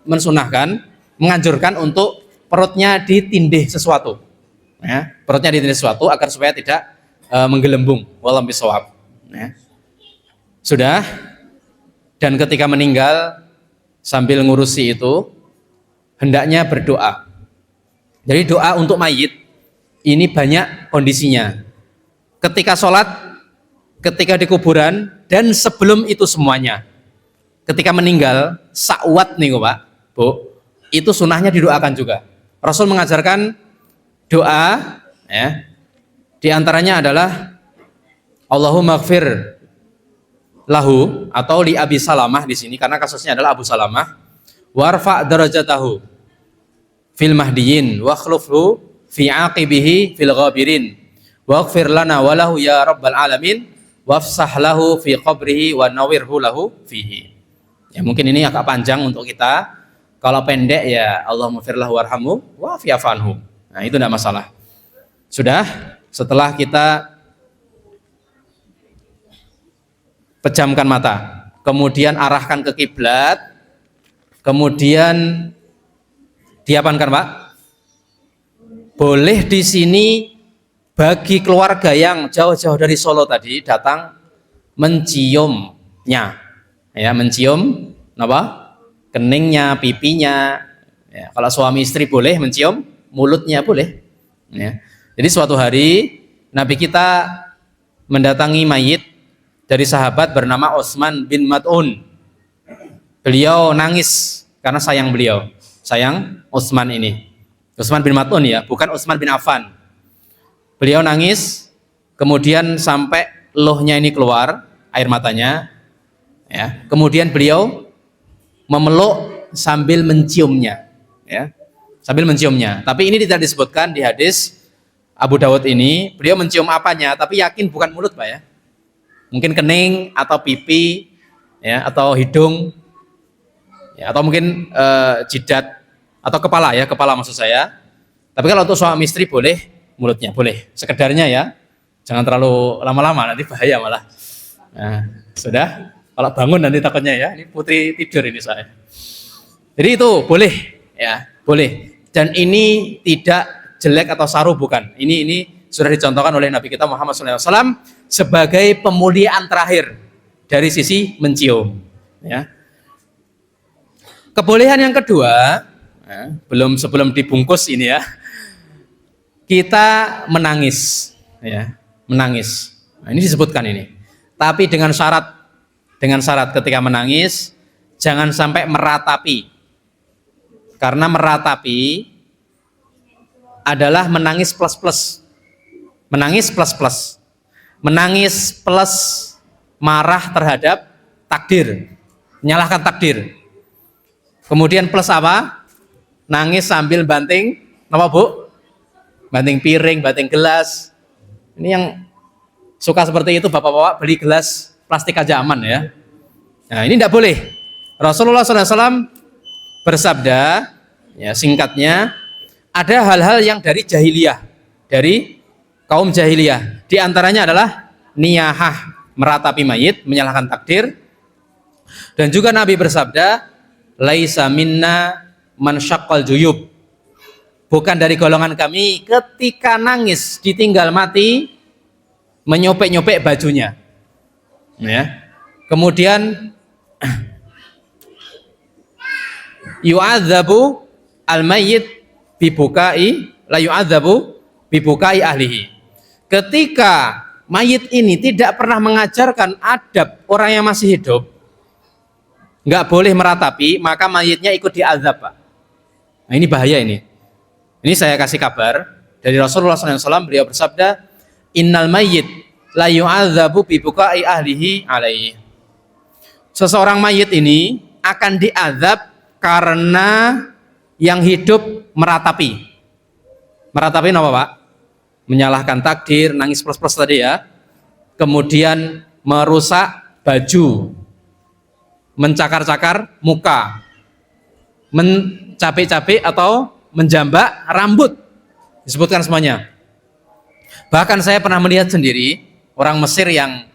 mensunahkan, menganjurkan untuk perutnya ditindih sesuatu. Ya, perutnya ditindih sesuatu agar supaya tidak menggelembung. Wallahu bisawab. Ya. Sudah. Dan ketika meninggal sambil ngurusi itu, hendaknya berdoa. Jadi doa untuk mayit ini banyak kondisinya. Ketika sholat, ketika di kuburan, dan sebelum itu semuanya. Ketika meninggal, sakwat nih Pak, Bu, itu sunnahnya didoakan juga. Rasul mengajarkan doa, ya, di antaranya adalah Allahumma ighfir lahu, atau li Abi Salamah di sini karena kasusnya adalah Abu Salamah, warfa darajatahu fil mahdiyin wa khlufhu fi aqibihi fil ghabirin waghfir lana walahu ya rabbal alamin wafsah lahu fi qabrihi wa nawirhu lahu fihi. Ya, mungkin ini agak panjang untuk kita. Kalau pendek ya Allahumma firlahu warhamhu wa fi'afanhu. Nah, itu tidak masalah. Sudah, setelah kita pejamkan mata, kemudian arahkan ke kiblat, kemudian diapakan Pak? Boleh di sini bagi keluarga yang jauh-jauh dari Solo tadi datang menciumnya, ya, mencium apa? Keningnya, pipinya. Ya, kalau suami istri boleh mencium mulutnya, boleh. Ya. Jadi suatu hari Nabi kita mendatangi mayit dari sahabat bernama Utsman bin Mad'un. Beliau nangis karena sayang beliau, sayang Utsman ini. Utsman bin Mad'un ya, bukan Utsman bin Affan. Beliau nangis, kemudian sampai lohnya ini keluar air matanya. Ya, kemudian beliau memeluk sambil menciumnya, ya, sambil menciumnya. Tapi ini tidak disebutkan di hadis Abu Dawud ini. Beliau mencium apanya? Tapi yakin bukan mulut Pak ya. Mungkin kening atau pipi, ya, atau hidung, ya, atau mungkin jidat atau kepala ya, kepala maksud saya. Tapi kalau untuk suami istri boleh mulutnya, boleh. Sekedarnya ya, jangan terlalu lama-lama nanti bahaya malah. Nah, sudah. Kalau bangun nanti takutnya ya, ini putri tidur ini saya. Jadi itu boleh, ya, boleh. Dan ini tidak jelek atau saru, bukan. Ini sudah dicontohkan oleh Nabi kita Muhammad SAW sebagai pemuliaan terakhir dari sisi mencium. Ya. Kebolehan yang kedua, ya, sebelum dibungkus ini ya, kita menangis, ya, menangis. Nah, ini disebutkan ini. Tapi dengan syarat ketika menangis jangan sampai meratapi. Karena meratapi adalah menangis plus-plus. Menangis plus-plus. Menangis plus marah terhadap takdir. Menyalahkan takdir. Kemudian plus apa? Nangis sambil banting, apa Bu? Banting piring, banting gelas. Ini yang suka seperti itu, bapak-bapak beli gelas plastik aja aman ya. Nah ini tidak boleh. Rasulullah SAW bersabda, ya singkatnya, ada hal-hal yang dari jahiliyah, dari kaum jahiliyah. Di antaranya adalah niyahah, meratapi mayit, menyalahkan takdir. Dan juga Nabi bersabda, laisa minna man syaqqal juyub. Bukan dari golongan kami ketika nangis ditinggal mati menyopek-nyopek bajunya. Ya. Kemudian yu'adzabu al-mayyit bibukai la yu'adzabu bibukai ahlihi. Ketika mayit ini tidak pernah mengajarkan adab orang yang masih hidup, nggak boleh meratapi, maka mayitnya ikut diazab, Pak. Nah, ini bahaya ini. Ini saya kasih kabar dari Rasulullah SAW, beliau bersabda, innal mayyit la yu'adzabu bibukai ahlihi alaihi. Seseorang mayit ini akan diazab karena yang hidup meratapi. Meratapi apa, Pak? Menyalahkan takdir, nangis plus-plus tadi ya. Kemudian merusak baju, mencakar-cakar muka, mencapek-capek atau menjambak rambut, disebutkan semuanya. Bahkan saya pernah melihat sendiri orang Mesir yang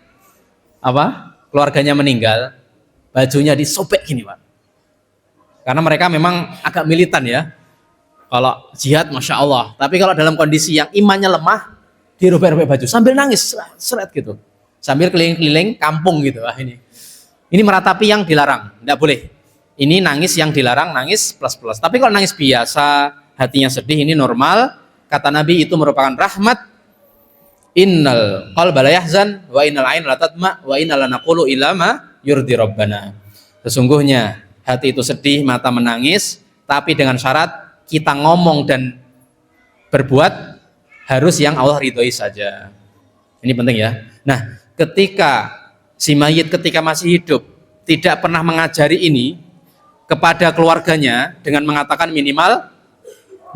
keluarganya meninggal, bajunya disobek gini, Pak. Karena mereka memang agak militan ya. Kalau jihad, masya Allah. Tapi kalau dalam kondisi yang imannya lemah, dirobek-robek baju sambil nangis, seret gitu, sambil keliling-keliling kampung gitu. Ini meratapi yang dilarang, tidak boleh. Ini nangis yang dilarang, nangis plus-plus. Tapi kalau nangis biasa, hatinya sedih, ini normal. Kata Nabi itu merupakan rahmat. Innal qalba la yahzan wa innal ain la tadma wa innal la naqulu ila ma yurdi rabbana. Sesungguhnya hati itu sedih, mata menangis, tapi dengan syarat kita ngomong dan berbuat harus yang Allah ridhoi saja. Ini penting ya. Nah, ketika si mayit ketika masih hidup tidak pernah mengajari ini kepada keluarganya dengan mengatakan minimal,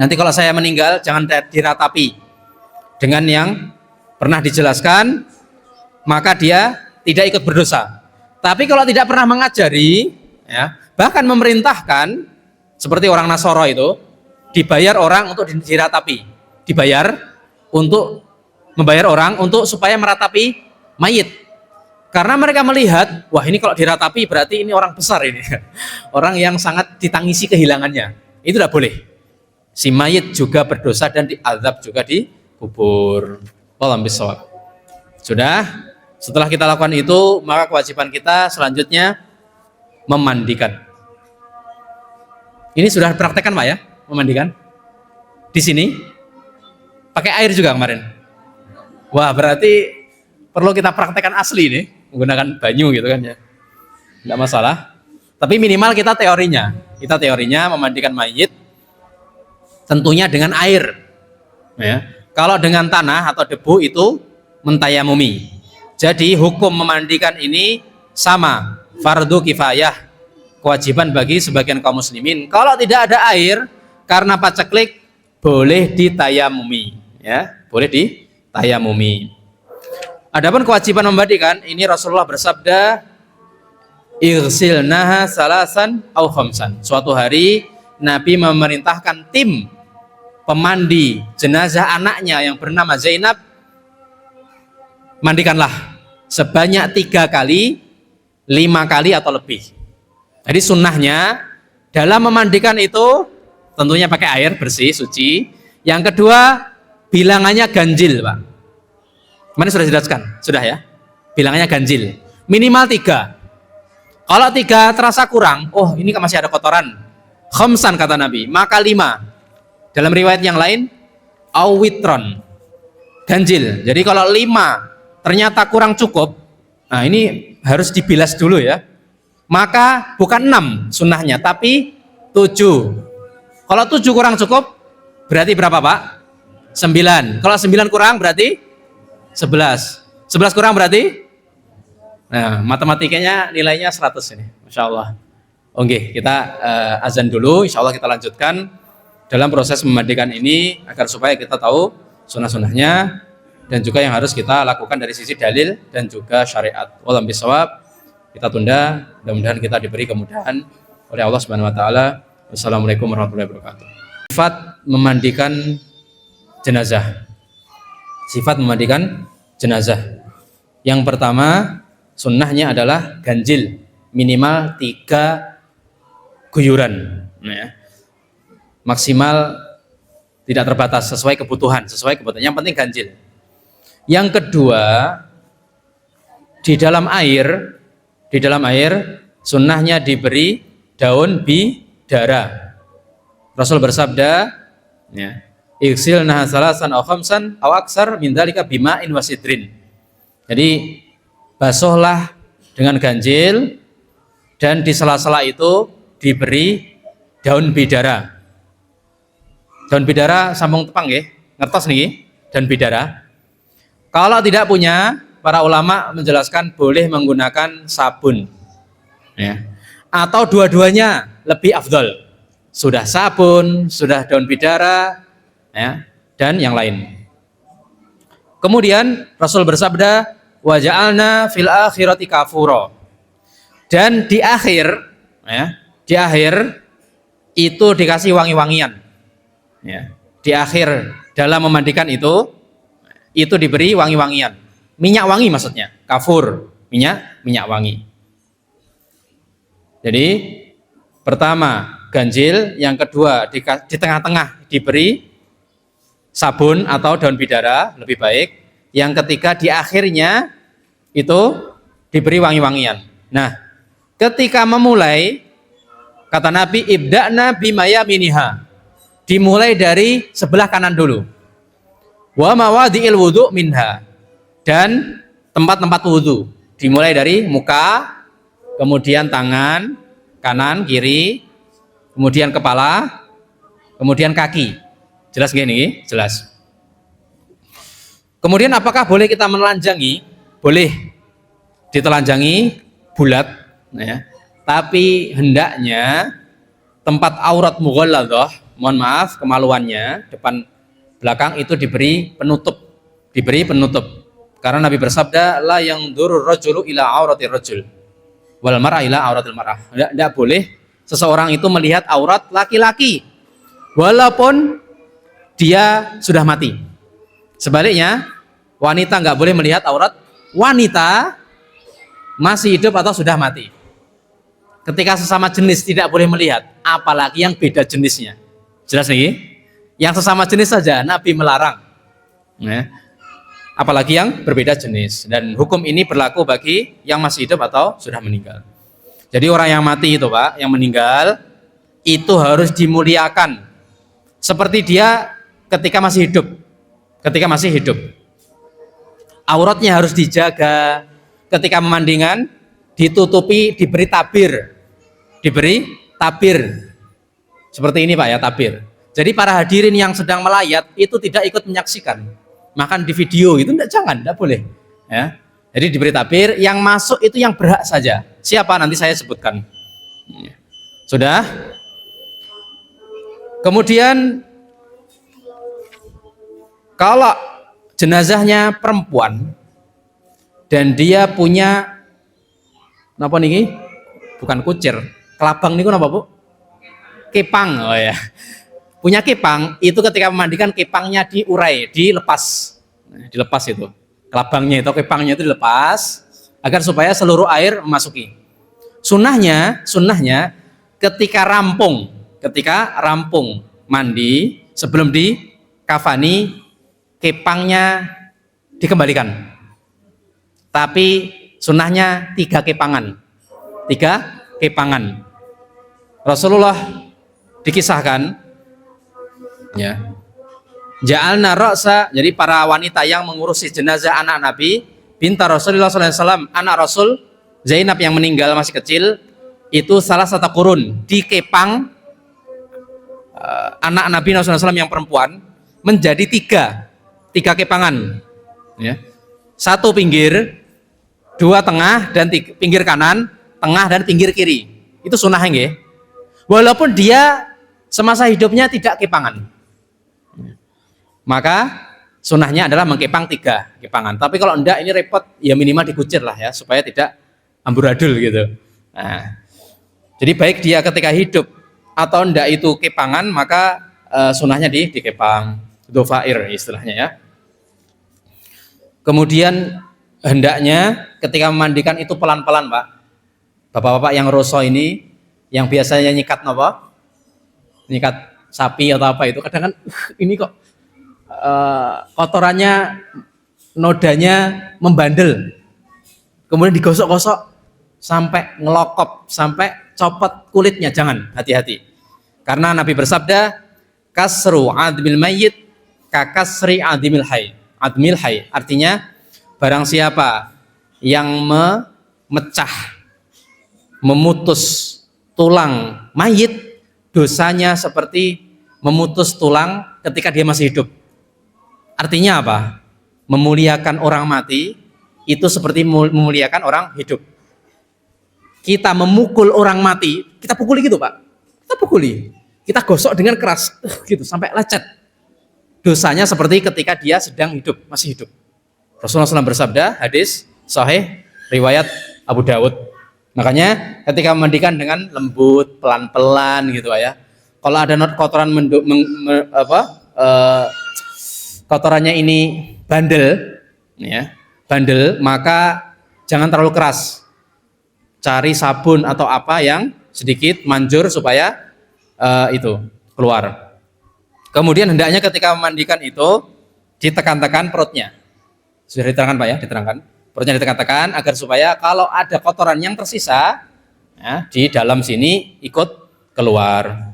nanti kalau saya meninggal jangan diratapi dengan yang pernah dijelaskan, maka dia tidak ikut berdosa. Tapi kalau tidak pernah mengajari, ya, bahkan memerintahkan, seperti orang Nasoro itu, dibayar orang untuk diratapi, dibayar untuk membayar orang untuk supaya meratapi mayit. Karena mereka melihat, wah ini kalau diratapi berarti ini orang besar ini. Orang yang sangat ditangisi kehilangannya. Itu tidak boleh. Si mayit juga berdosa dan diazab juga di kubur. Wallahu bishawab. Sudah? Setelah kita lakukan itu, maka kewajiban kita selanjutnya memandikan. Ini sudah praktekkan Pak ya? Memandikan? Di sini? Pakai air juga kemarin? Wah berarti perlu kita praktekkan asli nih. Menggunakan banyu gitu kan ya, tidak masalah. Tapi minimal kita teorinya memandikan mayit tentunya dengan air ya. Kalau dengan tanah atau debu itu mentayamumi. Jadi hukum memandikan ini sama, fardu kifayah, kewajiban bagi sebagian kaum muslimin. Kalau tidak ada air karena paceklik, boleh ditayamumi ya, boleh ditayamumi. Adapun kewajiban memandikan, ini Rasulullah bersabda, igsilnaha salasan au khamsan. Suatu hari Nabi memerintahkan tim pemandi jenazah anaknya yang bernama Zainab, mandikanlah sebanyak 3 kali, 5 kali atau lebih. Jadi sunnahnya dalam memandikan itu tentunya pakai air bersih, suci. Yang kedua, bilangannya ganjil, Pak. Mana sudah dijelaskan? Sudah ya? Bilangannya ganjil. Minimal 3. Kalau 3 terasa kurang, oh ini masih ada kotoran. Khamsan kata Nabi, maka 5. Dalam riwayat yang lain, au witron, ganjil. Jadi kalau 5 ternyata kurang cukup, nah ini harus dibilas dulu ya. Maka bukan 6 sunnahnya, tapi 7. Kalau 7 kurang cukup, berarti berapa Pak? 9. Kalau 9 kurang berarti 11. 11 kurang berarti? Nah, matematikanya nilainya 100 ini. Masya Allah. Oke, kita azan dulu. Insya Allah kita lanjutkan dalam proses memandikan ini agar supaya kita tahu sunnah-sunnahnya dan juga yang harus kita lakukan dari sisi dalil dan juga syariat. Wallahu bisawab. Kita tunda, mudah-mudahan kita diberi kemudahan oleh Allah Subhanahu wa taala. Wassalamualaikum warahmatullahi wabarakatuh. Sifat memandikan jenazah. Sifat memandikan jenazah. Yang pertama, sunnahnya adalah ganjil, minimal 3 guyuran, ya. Maksimal tidak terbatas, sesuai kebutuhan. Yang penting ganjil. Yang kedua, di dalam air sunnahnya diberi daun bidara. Rasul bersabda, ya, iksil nahasalasan aw khamsan aw aksar min dzalika bima'in wasidrin. Jadi basuhlah dengan ganjil dan di sela-sela itu diberi daun bidara. Daun bidara sambung tepang nggih, ngertos niki daun bidara. Kalau tidak punya, para ulama menjelaskan boleh menggunakan sabun, ya. Atau dua-duanya lebih afdol. Sudah sabun, sudah daun bidara, ya, dan yang lain. Kemudian Rasul bersabda, wa ja'alna fil akhirati kafura. Dan di akhir, ya, di akhir itu dikasih wangi-wangian, ya. Di akhir dalam memandikan itu diberi wangi-wangian. Minyak wangi maksudnya, kafur, minyak wangi. Jadi pertama ganjil, yang kedua di tengah-tengah diberi sabun atau daun bidara, lebih baik. Yang ketiga di akhirnya itu diberi wangi-wangian. Nah, ketika memulai, kata Nabi, ibda'na bimaya miniha, dimulai dari sebelah kanan dulu. Wa mawadi'il wudu' minha, dan tempat-tempat wudhu dimulai dari muka, kemudian tangan kanan kiri, kemudian kepala, kemudian kaki. Jelas gini? Jelas. Kemudian apakah boleh kita menelanjangi? Boleh ditelanjangi bulat, ya. Tapi hendaknya tempat aurat mughalladhah, mohon maaf kemaluannya, depan belakang itu diberi penutup. Karena Nabi bersabda, la yang durur rajulu ila auratir rajul wal mar'a ila auratil mar'ah. Tidak boleh seseorang itu melihat aurat laki-laki walaupun dia sudah mati. Sebaliknya, wanita nggak boleh melihat aurat wanita masih hidup atau sudah mati. Ketika sesama jenis tidak boleh melihat, apalagi yang beda jenisnya. Jelas nih? Yang sesama jenis saja Nabi melarang, ya. Apalagi yang berbeda jenis. Dan hukum ini berlaku bagi yang masih hidup atau sudah meninggal. Jadi orang yang mati itu Pak, yang meninggal itu harus dimuliakan seperti dia ketika masih hidup. Auratnya harus dijaga. Ketika memandingan ditutupi, diberi tabir seperti ini Pak ya, tabir. Jadi para hadirin yang sedang melayat itu tidak ikut menyaksikan, makan di video itu tidak boleh, ya. Jadi diberi tabir, yang masuk itu yang berhak saja. Siapa nanti saya sebutkan. Sudah. Kemudian kalau jenazahnya perempuan dan dia punya apa nih? Bukan kucir, kelabang niku napa, Bu? Kepang. Oh ya. Punya kepang, itu ketika memandikan kepangnya diurai, dilepas. Dilepas itu. Kelabangnya itu, kepangnya itu dilepas agar supaya seluruh air memasuki. Sunnahnya ketika rampung mandi, sebelum dikafani, kepangnya dikembalikan. Tapi sunnahnya 3 kepangan. Rasulullah dikisahkan, ya, Ja'alna ra'sa, jadi para wanita yang mengurusi jenazah anak Nabi, binta Rasulullah SAW, anak Rasul, Zainab yang meninggal masih kecil, itu salah satu kurun, dikepang anak Nabi SAW yang perempuan, menjadi tiga kepangan. Ya. Satu pinggir, dua tengah, dan pinggir kanan, tengah, dan pinggir kiri. Itu sunnah nggih. Walaupun dia semasa hidupnya tidak kepangan. Maka sunnahnya adalah mengkepang 3 kepangan. Tapi kalau enggak ini repot, ya minimal dikucir lah ya supaya tidak amburadul gitu. Nah, jadi baik dia ketika hidup atau enggak itu kepangan, maka sunnahnya dikepang, dofair istilahnya ya. Kemudian hendaknya ketika memandikan itu pelan-pelan, Pak. Bapak-bapak yang roso ini yang biasanya nyikat apa? Nyikat sapi atau apa itu kadang kan ini kok kotorannya, nodanya membandel, kemudian digosok-gosok sampai ngelokop, sampai copot kulitnya, jangan, hati-hati. Karena Nabi bersabda, kasru admil mayyit kakasri admil hayy. Admil hayy artinya barang siapa yang memecah, memutus tulang mayit, dosanya seperti memutus tulang ketika dia masih hidup. Artinya apa? Memuliakan orang mati itu seperti memuliakan orang hidup. Kita memukul orang mati, kita pukuli gitu, Pak. Kita pukuli. Kita gosok dengan keras, gitu sampai lecet. Dosanya seperti ketika dia sedang hidup, masih hidup. Rasulullah SAW bersabda, hadis sahih riwayat Abu Dawud. Makanya ketika memandikan dengan lembut, pelan-pelan gitu ya. Kalau ada kotoran kotorannya ini bandel, ya, bandel, maka jangan terlalu keras. Cari sabun atau apa yang sedikit manjur supaya itu keluar. Kemudian hendaknya ketika memandikan itu ditekan-tekan perutnya. Sudah diterangkan Pak ya, diterangkan. Perutnya ditekan-tekan agar supaya kalau ada kotoran yang tersisa ya, di dalam sini ikut keluar.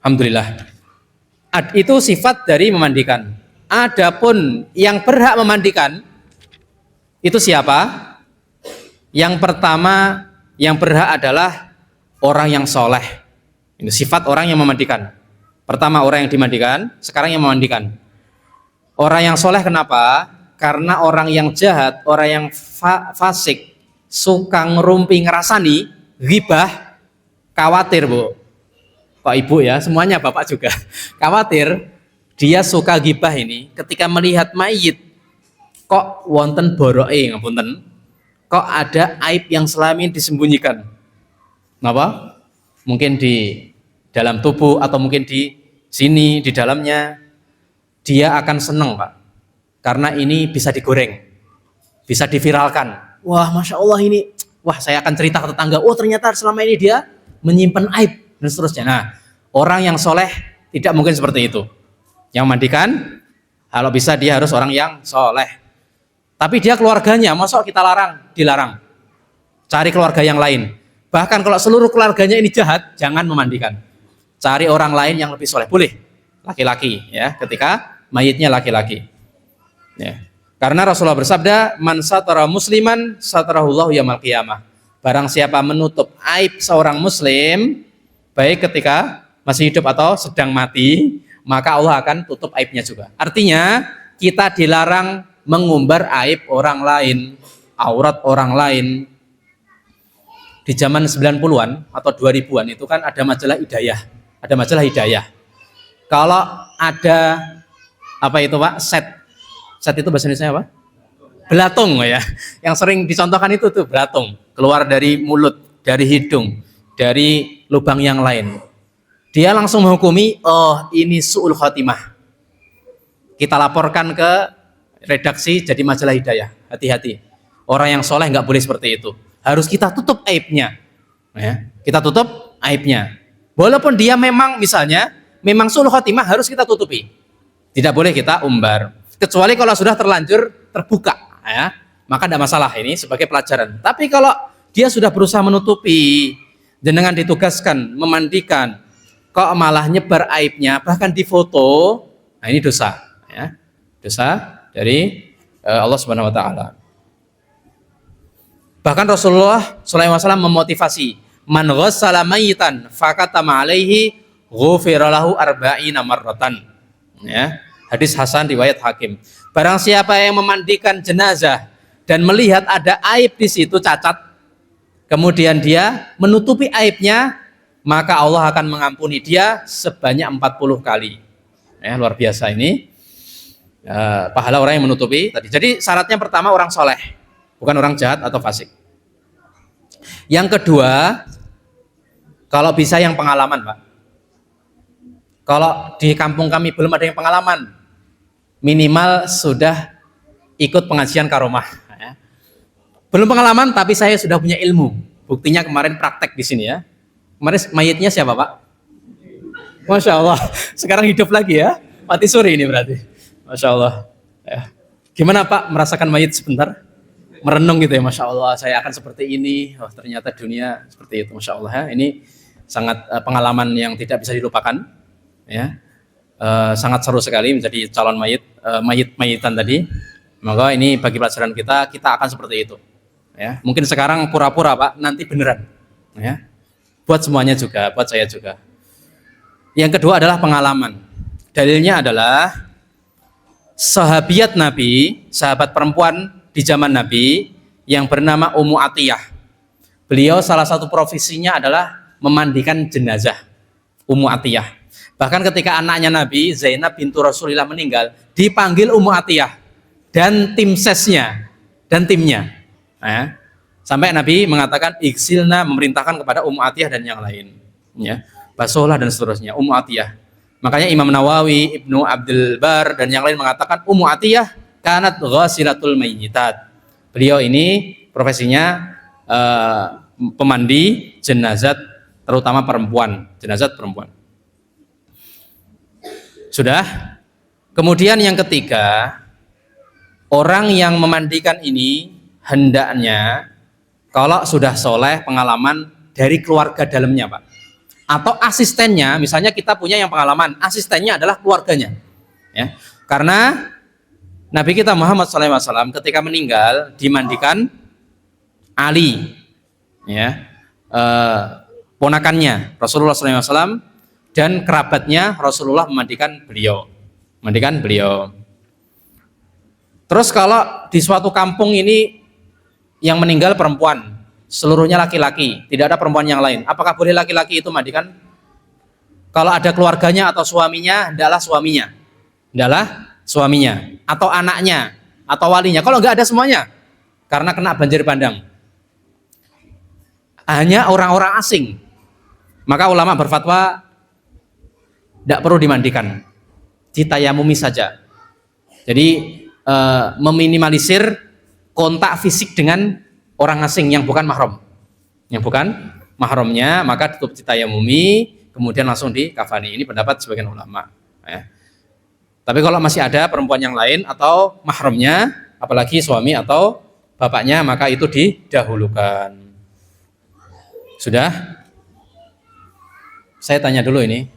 Alhamdulillah. Itu sifat dari memandikan. Adapun yang berhak memandikan itu siapa? Yang pertama yang berhak adalah orang yang soleh. Ini sifat orang yang memandikan. Pertama orang yang dimandikan, sekarang yang memandikan. Orang yang soleh kenapa? Karena orang yang jahat, orang yang fasik, suka ngerumpi ngerasani, ghibah, khawatir Bu. Pak Ibu ya, semuanya Bapak juga khawatir dia suka ghibah ini ketika melihat mayit kok wonten boroke ngapunten, kok ada aib yang selama ini disembunyikan. Kenapa? Mungkin di dalam tubuh atau mungkin di sini di dalamnya, dia akan senang Pak, karena ini bisa digoreng, bisa diviralkan. Wah Masya Allah ini, wah saya akan cerita ke tetangga, oh ternyata selama ini dia menyimpan aib dan seterusnya. Nah, orang yang soleh tidak mungkin seperti itu. Yang mandikan, kalau bisa dia harus orang yang soleh. Tapi dia keluarganya, masa kita dilarang. Cari keluarga yang lain. Bahkan kalau seluruh keluarganya ini jahat, jangan memandikan. Cari orang lain yang lebih soleh, boleh. Laki-laki, ya, ketika mayitnya laki-laki. Ya. Karena Rasulullah bersabda, man satara musliman satarahullahu yaumil qiyamah. Barang siapa menutup aib seorang muslim, baik ketika masih hidup atau sedang mati, maka Allah akan tutup aibnya juga. Artinya kita dilarang mengumbar aib orang lain, aurat orang lain. Di zaman 90-an atau 2000-an itu kan ada majalah Hidayah. Ada majalah Hidayah. Kalau ada apa itu Pak? Set itu bahasa Indonesia apa? Belatung ya. Yang sering dicontohkan itu tuh belatung, keluar dari mulut, dari hidung, dari lubang yang lain. Dia langsung menghukumi, oh ini su'ul khotimah. Kita laporkan ke redaksi jadi majalah Hidayah. Hati-hati. Orang yang soleh nggak boleh seperti itu. Harus kita tutup aibnya. Ya, kita tutup aibnya. Walaupun dia memang misalnya, memang su'ul khotimah harus kita tutupi. Tidak boleh kita umbar. Kecuali kalau sudah terlanjur terbuka. Ya, maka tidak masalah, ini sebagai pelajaran. Tapi kalau dia sudah berusaha menutupi, jenengan ditugaskan memandikan, kok malah nyebar aibnya, bahkan difoto, nah ini dosa, ya. Dosa dari Allah Subhanahu wa taala. Bahkan Rasulullah SAW memotivasi, man ghassala mayyitan fakatama alaihi ghufira lahu arba'ina marratan. Ya, hadis Hasan riwayat Hakim. Barang siapa yang memandikan jenazah dan melihat ada aib di situ, cacat, kemudian dia menutupi aibnya, maka Allah akan mengampuni dia sebanyak 40 kali. Ya, luar biasa ini. Pahala orang yang menutupi tadi. Jadi syaratnya pertama orang soleh, bukan orang jahat atau fasik. Yang kedua, kalau bisa yang pengalaman, Pak. Kalau di kampung kami belum ada yang pengalaman, minimal sudah ikut pengajian karomah. Ya. Belum pengalaman, tapi saya sudah punya ilmu. Buktinya kemarin praktek di sini ya. Kemarin mayitnya siapa, Pak? Masya Allah. Sekarang hidup lagi ya. Mati suri ini berarti. Masya Allah. Ya. Gimana Pak merasakan mayit sebentar? Merenung gitu ya, Masya Allah, saya akan seperti ini. Oh, ternyata dunia seperti itu, Masya Allah. Ya. Ini sangat pengalaman yang tidak bisa dilupakan. Ya. Sangat seru sekali menjadi calon mayitan tadi. Maka ini bagi pelajaran kita akan seperti itu. Ya. Mungkin sekarang pura-pura Pak, nanti beneran. Ya. Buat semuanya juga, buat saya juga. Yang kedua adalah pengalaman. Dalilnya adalah sahabiat Nabi, sahabat perempuan di zaman Nabi yang bernama Ummu Atiyah. Beliau salah satu profesinya adalah memandikan jenazah. Ummu Atiyah. Bahkan ketika anaknya Nabi Zainab bintu Rasulillah meninggal, dipanggil Ummu Atiyah dan tim sesnya dan timnya. Nah, sampai Nabi mengatakan iksilna, memerintahkan kepada Ummu Atiyah dan yang lain. Ya, basuhlah dan seterusnya. Ummu Atiyah. Makanya Imam Nawawi, Ibnu Abdul Bar dan yang lain mengatakan Ummu Atiyah kanat ghasilatul mayyitat. Beliau ini profesinya pemandi jenazat, terutama perempuan, jenazat perempuan. Sudah. Kemudian yang ketiga, orang yang memandikan ini hendaknya kalau sudah soleh pengalaman dari keluarga dalamnya, Pak. Atau asistennya, misalnya kita punya yang pengalaman, asistennya adalah keluarganya. Ya. Karena Nabi kita Muhammad SAW ketika meninggal dimandikan Ali, ya, ponakannya Rasulullah SAW dan kerabatnya Rasulullah memandikan beliau. Terus kalau di suatu kampung ini yang meninggal perempuan, seluruhnya laki-laki, tidak ada perempuan yang lain, apakah boleh laki-laki itu mandikan? Kalau ada keluarganya atau suaminya, hendaklah suaminya atau anaknya atau walinya. Kalau nggak ada semuanya, karena kena banjir bandang, hanya orang-orang asing, maka ulama berfatwa tidak perlu dimandikan, ditayamumi saja. Jadi meminimalisir kontak fisik dengan orang asing yang bukan mahramnya, maka tutup ditayamumi, kemudian langsung dikafani. Ini pendapat sebagian ulama. Ya. Tapi kalau masih ada perempuan yang lain atau mahramnya, apalagi suami atau bapaknya, maka itu didahulukan. Sudah? Saya tanya dulu ini,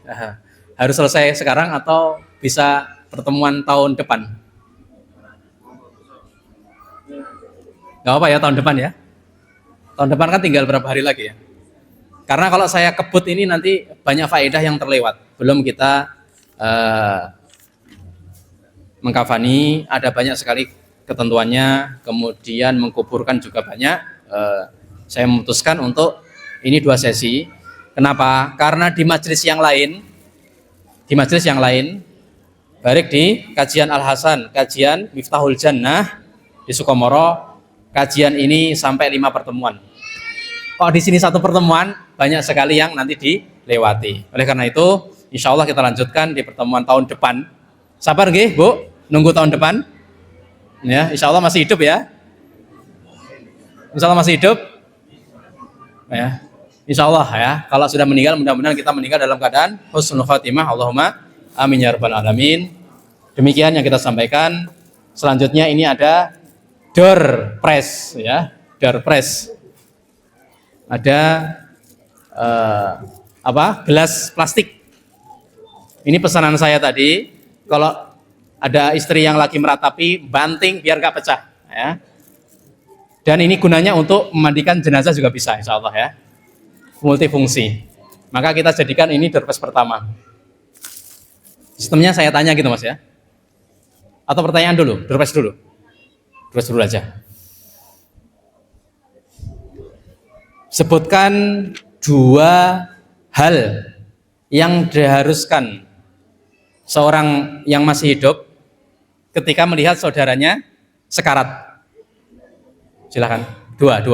harus selesai sekarang atau bisa pertemuan tahun depan? Gak apa ya, tahun depan ya? Tahun depan kan tinggal berapa hari lagi ya? Karena kalau saya kebut ini nanti banyak faedah yang terlewat. Belum kita mengkafani, ada banyak sekali ketentuannya, kemudian mengkuburkan juga banyak. Saya memutuskan untuk ini 2 sesi. Kenapa? Karena di majelis yang lain, baik di kajian Al-Hasan, kajian Miftahul Jannah di Sukomoro, kajian ini sampai 5 pertemuan. Kalau di sini 1 pertemuan, banyak sekali yang nanti dilewati. Oleh karena itu, insya Allah kita lanjutkan di pertemuan tahun depan. Sabar nggih, Bu? Nunggu tahun depan? Ya, insya Allah masih hidup ya? Insya Allah masih hidup? Ya, insya Allah ya. Kalau sudah meninggal, mudah-mudahan kita meninggal dalam keadaan husnul khatimah. Allahumma amin ya rabbal alamin. Demikian yang kita sampaikan. Selanjutnya ini ada door press ya, door press. Ada gelas plastik Ini pesanan saya tadi, kalau ada istri yang lagi meratapi, banting biar nggak pecah. Ya. Dan ini gunanya untuk memandikan jenazah juga bisa, insya Allah ya. Multifungsi. Maka kita jadikan ini door prize pertama. Sistemnya saya tanya gitu Mas ya. Atau pertanyaan dulu, door prize dulu. Door prize dulu aja. Sebutkan 2 hal yang diharuskan seorang yang masih hidup ketika melihat saudaranya sekarat. Silakan. 2.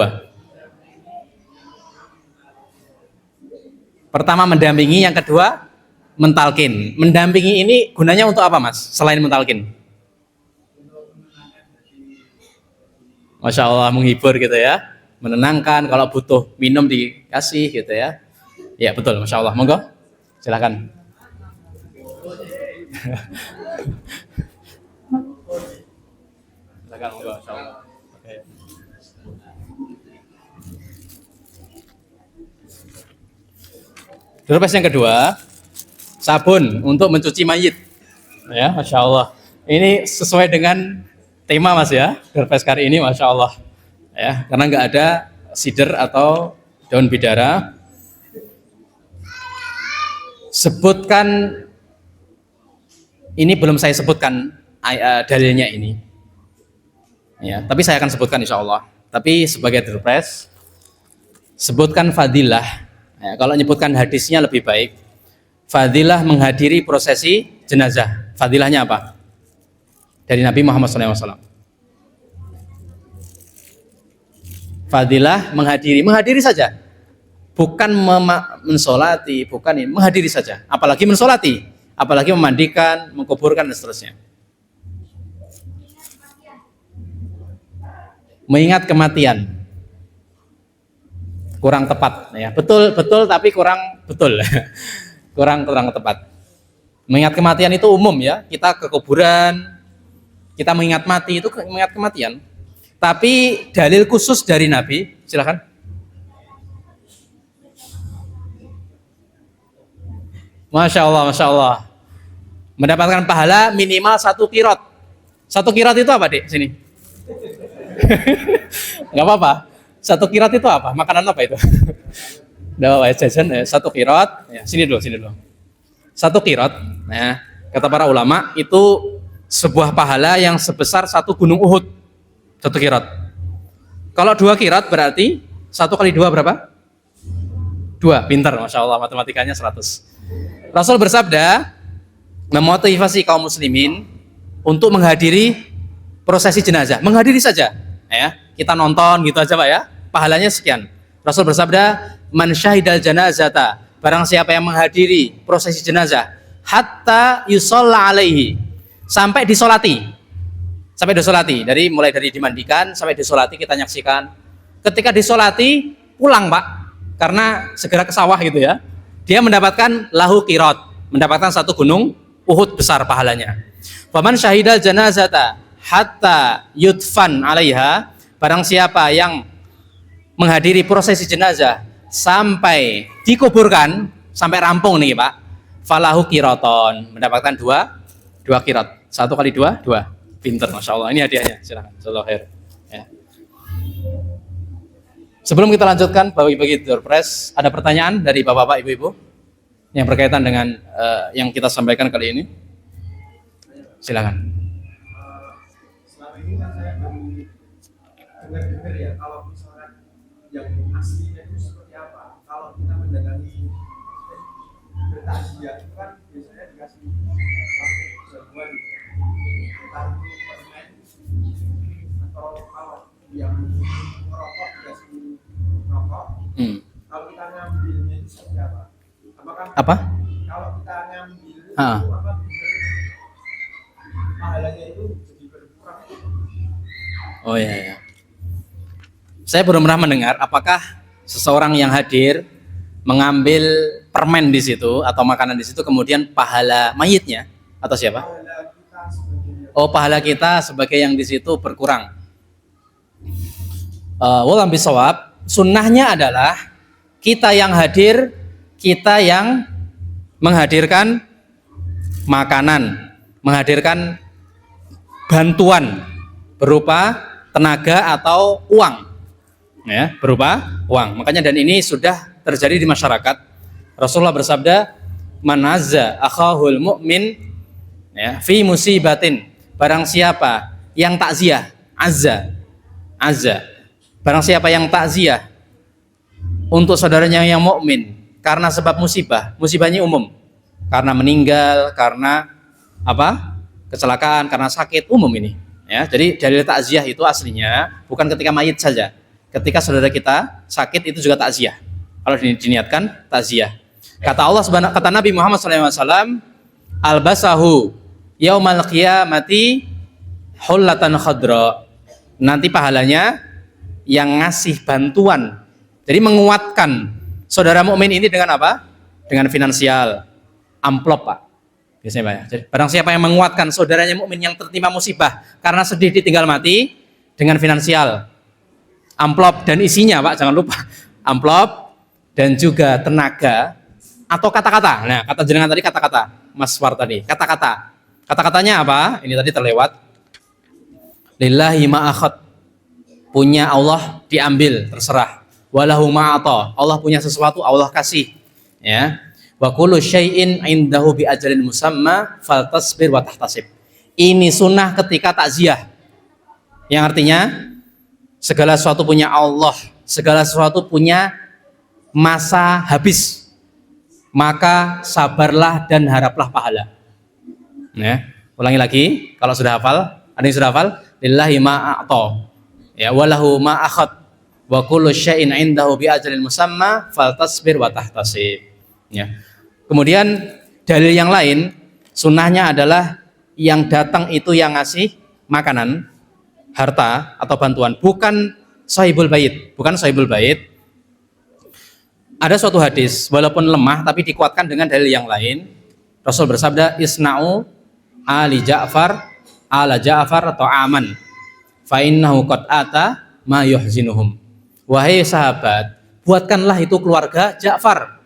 Pertama mendampingi, yang kedua mentalkin. Mendampingi ini gunanya untuk apa Mas? Selain mentalkin. Masya Allah, menghibur gitu ya. Menenangkan, kalau butuh minum dikasih gitu ya. Ya betul, Masya Allah. Monggo, silakan. Silakan, monggo, Masya Allah. Oke. Terus yang kedua, sabun untuk mencuci mayit. Ya, Masya Allah. Ini sesuai dengan tema Mas ya, Derpes kali ini, Masya Allah. Ya, karena nggak ada sider atau daun bidara. Sebutkan, ini belum saya sebutkan dalilnya ini. Ya, tapi saya akan sebutkan insya Allah. Tapi sebagai Derpes, sebutkan fadilah. Ya, kalau menyebutkan hadisnya lebih baik. Fadilah menghadiri prosesi jenazah. Fadilahnya apa? Dari Nabi Muhammad SAW. Fadilah menghadiri saja. Bukan mensolati, bukan ini, menghadiri saja. Apalagi mensolati, apalagi memandikan, mengkuburkan dan seterusnya. Mengingat kematian. Kurang tepat ya. Betul tapi kurang betul. kurang tepat. Mengingat kematian itu umum ya. Kita ke kuburan, kita mengingat mati itu mengingat kematian. Tapi dalil khusus dari Nabi, silakan. Masya Allah. Mendapatkan pahala minimal 1 qirot. 1 qirot itu apa, Dik? Sini. Enggak apa-apa. 1 qirot itu apa? Makanan apa itu? Enggak apa-apa, jajan 1 qirot. Ya, sini dulu. 1 qirot. Nah, kata para ulama itu sebuah pahala yang sebesar 1 gunung Uhud. 1 qirot. Kalau 2 qirot berarti 1 kali 2 berapa? 2. Pintar, Masya Allah, matematikanya 100. Rasul bersabda, memotivasi kaum muslimin untuk menghadiri prosesi jenazah. Menghadiri saja. Ya, kita nonton gitu aja Pak ya. Pahalanya sekian. Rasul bersabda, man syahidal janazata, barang siapa yang menghadiri prosesi jenazah, hatta yusalla alaihi, sampai disolati. Mulai dari dimandikan sampai disolati, kita nyaksikan. Ketika disolati pulang Pak, karena segera ke sawah gitu ya. Dia mendapatkan lahu qirot, mendapatkan 1 gunung Uhud besar pahalanya. Faman syahidal janazata hatta yudfan alaiha, barang siapa yang menghadiri prosesi jenazah sampai dikuburkan, sampai rampung nih Pak, falahu qiroton, mendapatkan 2 qirot. 1 kali 2, 2. Pinter, Masya Allah. Ini hadiahnya, silakan. Jazakallahu khair. Ya. Sebelum kita lanjutkan bagi-bagi door prize, ada pertanyaan dari bapak-bapak, ibu-ibu yang berkaitan dengan yang kita sampaikan kali ini? Silakan. Selama ini kan saya baru dengar ya, kalau misalkan yang aslinya itu seperti apa. Kalau kita mendatangi bertakziah itu kan biasanya dikasih jamuan, entah itu permen atau kalau yang merokok dikasih rokok. Kalau kita ngambilnya itu seperti apa? Apa? Kalau kita ngambil itu apa? Pahalanya itu jadi berkurang. Oh ya. Saya belum pernah mendengar apakah seseorang yang hadir mengambil permen di situ atau makanan di situ kemudian pahala mayitnya atau siapa? Pahala kita sebagai yang di situ berkurang. Walam bisawab, sunnahnya adalah kita yang hadir, kita yang menghadirkan makanan, menghadirkan bantuan berupa tenaga atau uang, ya, berupa uang. Makanya dan ini sudah terjadi di masyarakat. Rasulullah bersabda, "Man azza akhahul mu'min, ya, fi musibatin." Barang siapa yang takziah, azza. Barang siapa yang takziah untuk saudaranya yang mukmin karena sebab musibah, musibahnya umum. Karena meninggal, karena apa? Kecelakaan, karena sakit, umum ini. Ya, jadi dalil takziah itu aslinya bukan ketika mayit saja. Ketika saudara kita sakit itu juga takziah. Kalau diniatkan takziah. Kata Allah Subhanahu, kata Nabi Muhammad SAW, albasahu yaumal qiyamati hullatan khadra. Nanti pahalanya yang ngasih bantuan. Jadi menguatkan saudara mukmin ini dengan apa? Dengan finansial, amplop, Pak. Biasanya Pak. Jadi barang siapa yang menguatkan saudaranya mukmin yang tertimpa musibah karena sedih ditinggal mati dengan finansial, amplop dan isinya, Pak, jangan lupa. Amplop dan juga tenaga atau kata-kata. Nah, kata jenengan tadi kata-kata, Mas War tadi, kata-kata. Kata-katanya apa? Ini tadi terlewat. Lillahi ma'akhad. Punya Allah diambil, terserah. Walahu ma'ata. Allah punya sesuatu, Allah kasih. Ya. Wa kullu syai'in indahu bi ajalin musamma faltasbir wa tahtasib. Ini sunnah ketika takziah. Yang artinya segala sesuatu punya Allah, segala sesuatu punya masa habis. Maka sabarlah dan haraplah pahala. Ya, ulangi lagi kalau sudah hafal. Ada yang sudah hafal? Lillahi ma'ata. Ya, walahu ma'akhad. Wa kullu syai'in indahu bi ajalin musamma faltasbir wa tahtasib. Ya. Kemudian dalil yang lain, sunnahnya adalah yang datang itu yang ngasih makanan, harta atau bantuan, bukan sahibul bait, bukan sahibul bait. Ada suatu hadis walaupun lemah tapi dikuatkan dengan dalil yang lain. Rasul bersabda, isna'u ala Ja'far atau aman fa innahu qad ata ma yuhzinuhum. Wahai sahabat, buatkanlah itu keluarga Ja'far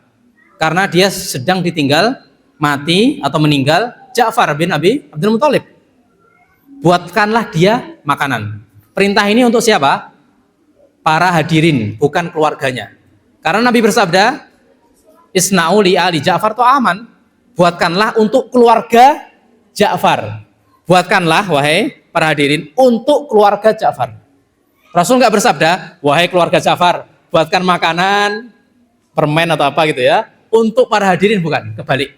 karena dia sedang ditinggal mati atau meninggal Ja'far bin Abi Abdul Muthalib. Buatkanlah dia makanan. Perintah ini untuk siapa? Para hadirin, bukan keluarganya. Karena Nabi bersabda, isna'u li ali Ja'far ta'aman. Buatkanlah untuk keluarga Ja'far. Buatkanlah, wahai para hadirin, untuk keluarga Ja'far. Rasul nggak bersabda, wahai keluarga Ja'far, buatkan makanan, permen atau apa gitu ya, untuk para hadirin, bukan, kebalik.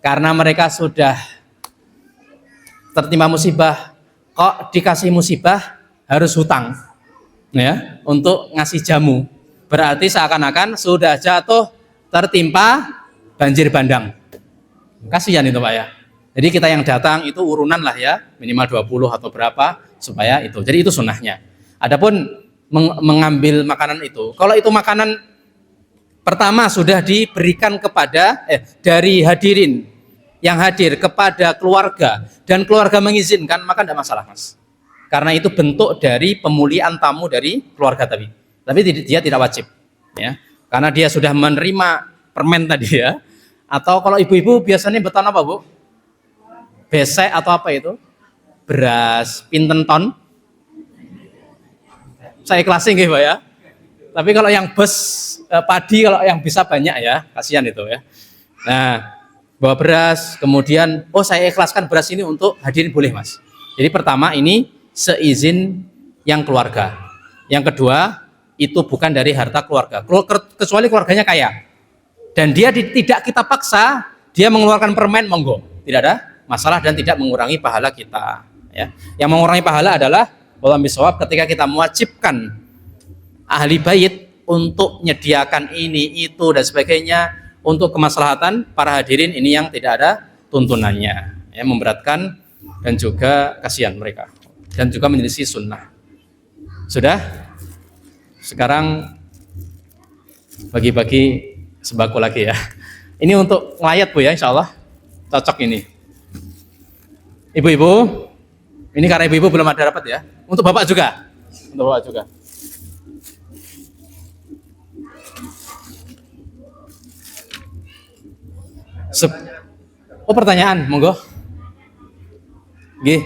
Karena mereka sudah tertimpa musibah, kok dikasih musibah harus hutang, ya, untuk ngasih jamu. Berarti seakan-akan sudah jatuh tertimpa banjir bandang. Kasihan itu Pak ya. Jadi kita yang datang itu urunan lah ya, minimal 20 atau berapa supaya itu. Jadi itu sunnahnya. Adapun mengambil makanan itu, kalau itu makanan pertama sudah diberikan kepada dari hadirin yang hadir kepada keluarga dan keluarga mengizinkan, maka tidak masalah Mas. Karena itu bentuk dari pemuliaan tamu dari keluarga tadi. Tapi dia tidak wajib, ya. Karena dia sudah menerima permen tadi ya. Atau kalau ibu-ibu biasanya beton apa Bu? Besek atau apa itu? Beras, pinten ton? Saya ikhlasin gitu ya. Tapi kalau yang bes padi, kalau yang bisa banyak ya, kasihan itu ya. Nah, bawa beras, kemudian saya ikhlaskan beras ini untuk hadirin, boleh Mas. Jadi pertama ini seizin yang keluarga. Yang kedua, itu bukan dari harta keluarga, kecuali keluarganya kaya. Dan dia tidak kita paksa, dia mengeluarkan permen, monggo. Tidak ada masalah dan tidak mengurangi pahala kita. Ya. Yang mengurangi pahala adalah wallahi bisawab ketika kita mewajibkan ahli bait untuk menyediakan ini, itu, dan sebagainya untuk kemaslahatan para hadirin, ini yang tidak ada tuntunannya. Ya, memberatkan dan juga kasihan mereka. Dan juga menyelisih sunnah. Sudah? Sekarang bagi-bagi sembako lagi ya. Ini untuk ngelayat Bu ya, insya Allah cocok ini. Ibu-ibu, ini karena ibu-ibu belum ada dapat ya. Untuk bapak juga. Untuk bapak juga. Oh, pertanyaan, monggo. Nggih.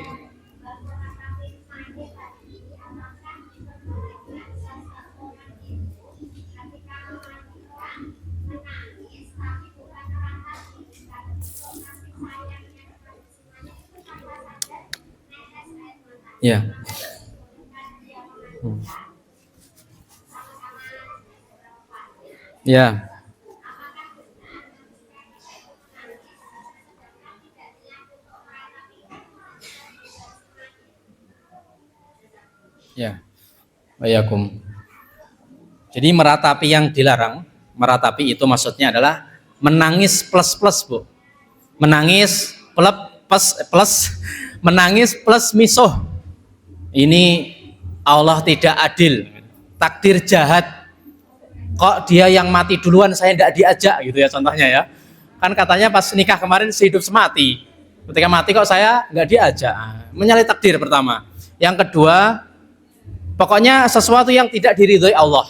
Ya. Ya. Ya. Wayakum. Jadi meratapi yang dilarang, meratapi itu maksudnya adalah menangis plus-plus, Bu. Menangis plus, menangis plus misuh. Ini Allah tidak adil. Takdir jahat. Kok dia yang mati duluan, saya tidak diajak gitu ya contohnya ya. Kan katanya pas nikah kemarin sehidup semati. Ketika mati kok saya nggak diajak. Menyalahi takdir pertama. Yang kedua, pokoknya sesuatu yang tidak diridhoi Allah.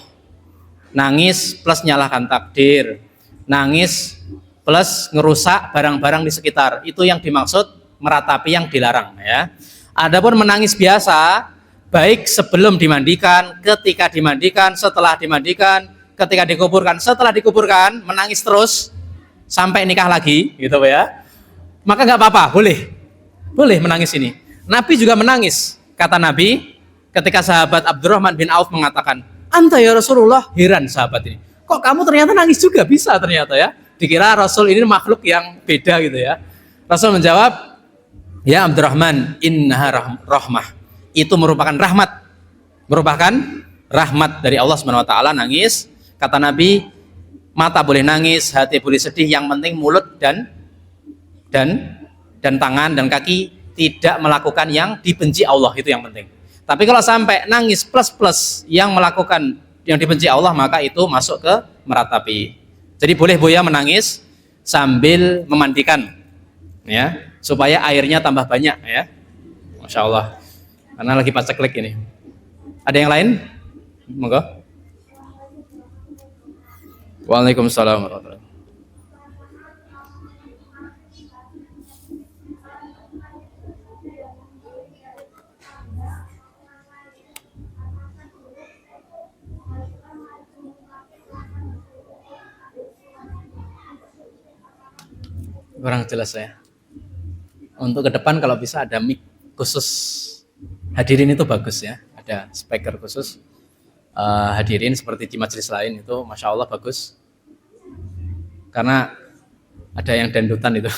Nangis plus nyalahkan takdir. Nangis plus ngerusak barang-barang di sekitar. Itu yang dimaksud meratapi yang dilarang ya. Adapun menangis biasa, baik sebelum dimandikan, ketika dimandikan, setelah dimandikan, ketika dikuburkan, setelah dikuburkan, menangis terus sampai nikah lagi, gitu ya. Maka nggak apa-apa, boleh menangis ini. Nabi juga menangis, kata Nabi, ketika sahabat Abdurrahman bin Auf mengatakan, "Anta ya Rasulullah," heran sahabat ini. Kok kamu ternyata nangis juga bisa ternyata ya? Dikira Rasul ini makhluk yang beda gitu ya. Rasul menjawab, "Ya Abdurrahman, innaha rahmah." Itu merupakan rahmat. Merupakan rahmat dari Allah Subhanahu wa taala. Nangis, kata Nabi, mata boleh nangis, hati boleh sedih, yang penting mulut dan tangan dan kaki tidak melakukan yang dibenci Allah, itu yang penting. Tapi kalau sampai nangis plus yang melakukan yang dibenci Allah, maka itu masuk ke meratapi. Jadi boleh Buya menangis sambil memandikan, ya, supaya airnya tambah banyak, ya. Masya Allah. Karena lagi paceklik ini. Ada yang lain? Monggo. Waalaikumsalam warahmatullahi wabarakatuh. Kurang jelas saya. Untuk ke depan kalau bisa ada mic khusus hadirin itu bagus ya. Ada speaker khusus hadirin seperti di majelis lain itu, masya Allah bagus. Karena ada yang dandutan itu.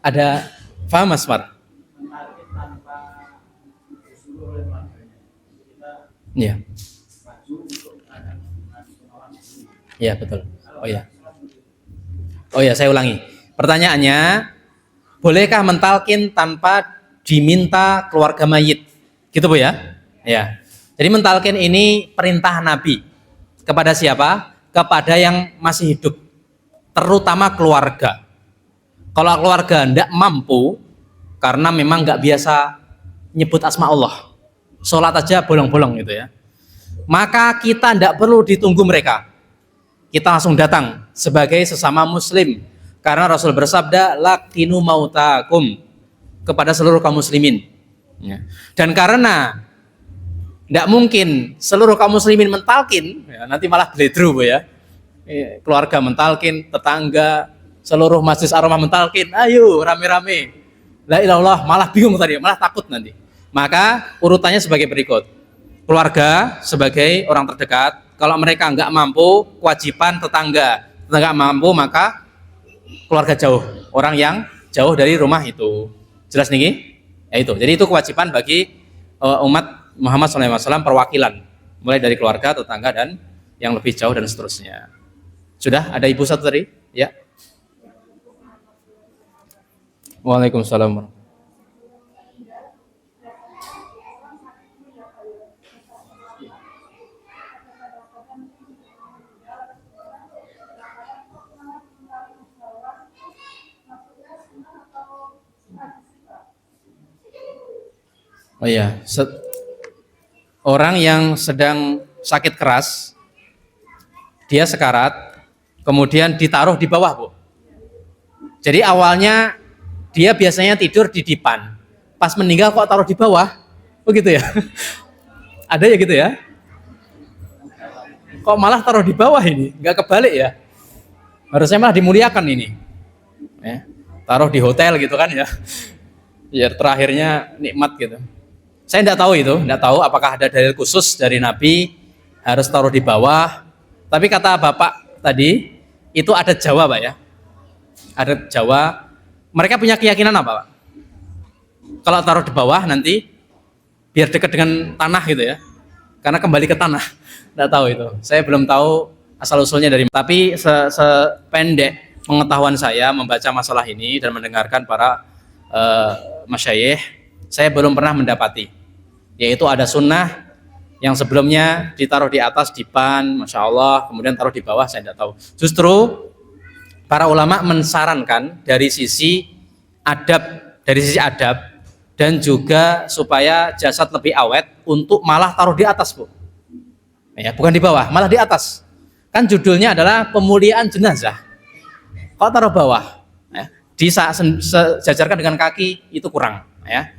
Ada, paham Mas Mar? Iya. Iya betul. Oh ya, saya ulangi. Pertanyaannya, bolehkah mentalkin tanpa diminta keluarga mayit? Gitu Bu ya? Ya. Jadi mentalkin ini perintah Nabi. Kepada siapa? Kepada yang masih hidup. Terutama keluarga. Kalau keluarga tidak mampu, karena memang nggak biasa nyebut asma Allah. Sholat aja bolong-bolong gitu ya. Maka kita tidak perlu ditunggu mereka. Kita langsung datang sebagai sesama muslim. Karena Rasul bersabda, "Laqinu mautakum," kepada seluruh kaum muslimin. Ya. Dan karena tidak mungkin seluruh kaum muslimin mentalkin, ya, nanti malah beledru Bu ya. Keluarga mentalkin, tetangga, seluruh masjid Ar-Rahmah mentalkin, ayo rame-rame. La ilallah, malah bingung tadi, malah takut nanti. Maka urutannya sebagai berikut. Keluarga sebagai orang terdekat. Kalau mereka nggak mampu, kewajiban tetangga. Tetangga mampu, maka keluarga jauh. Orang yang jauh dari rumah itu. Jelas nih? Ya itu. Jadi itu kewajiban bagi umat Muhammad SAW, perwakilan. Mulai dari keluarga, tetangga, dan yang lebih jauh dan seterusnya. Sudah? Ada ibu satu tadi? Ya. Waalaikumsalam. Oh iya, orang yang sedang sakit keras, dia sekarat, kemudian ditaruh di bawah Bu. Jadi awalnya dia biasanya tidur di dipan, pas meninggal kok taruh di bawah, begitu ya? Ada ya gitu ya? Kok malah taruh di bawah ini? Nggak kebalik ya? Harusnya malah dimuliakan ini. Ya, taruh di hotel gitu kan ya? Ya terakhirnya nikmat gitu. Saya tidak tahu itu, tidak tahu apakah ada dalil khusus dari Nabi harus taruh di bawah. Tapi kata Bapak tadi itu adat Jawa, Pak ya. Adat Jawa. Mereka punya keyakinan apa, Pak? Kalau taruh di bawah nanti biar dekat dengan tanah gitu ya. Karena kembali ke tanah. Tidak tahu itu. Saya belum tahu asal usulnya dari. Tapi sependek pengetahuan saya membaca masalah ini dan mendengarkan para masyayikh, saya belum pernah mendapati. Yaitu ada sunnah yang sebelumnya ditaruh di atas dipan, masya Allah, kemudian taruh di bawah, saya tidak tahu. Justru para ulama mensarankan dari sisi adab dan juga supaya jasad lebih awet untuk malah taruh di atas, Bu. Ya, bukan di bawah, malah di atas. Kan judulnya adalah pemuliaan jenazah. Kalau taruh bawah, ya, disejajarkan dengan kaki itu kurang, ya.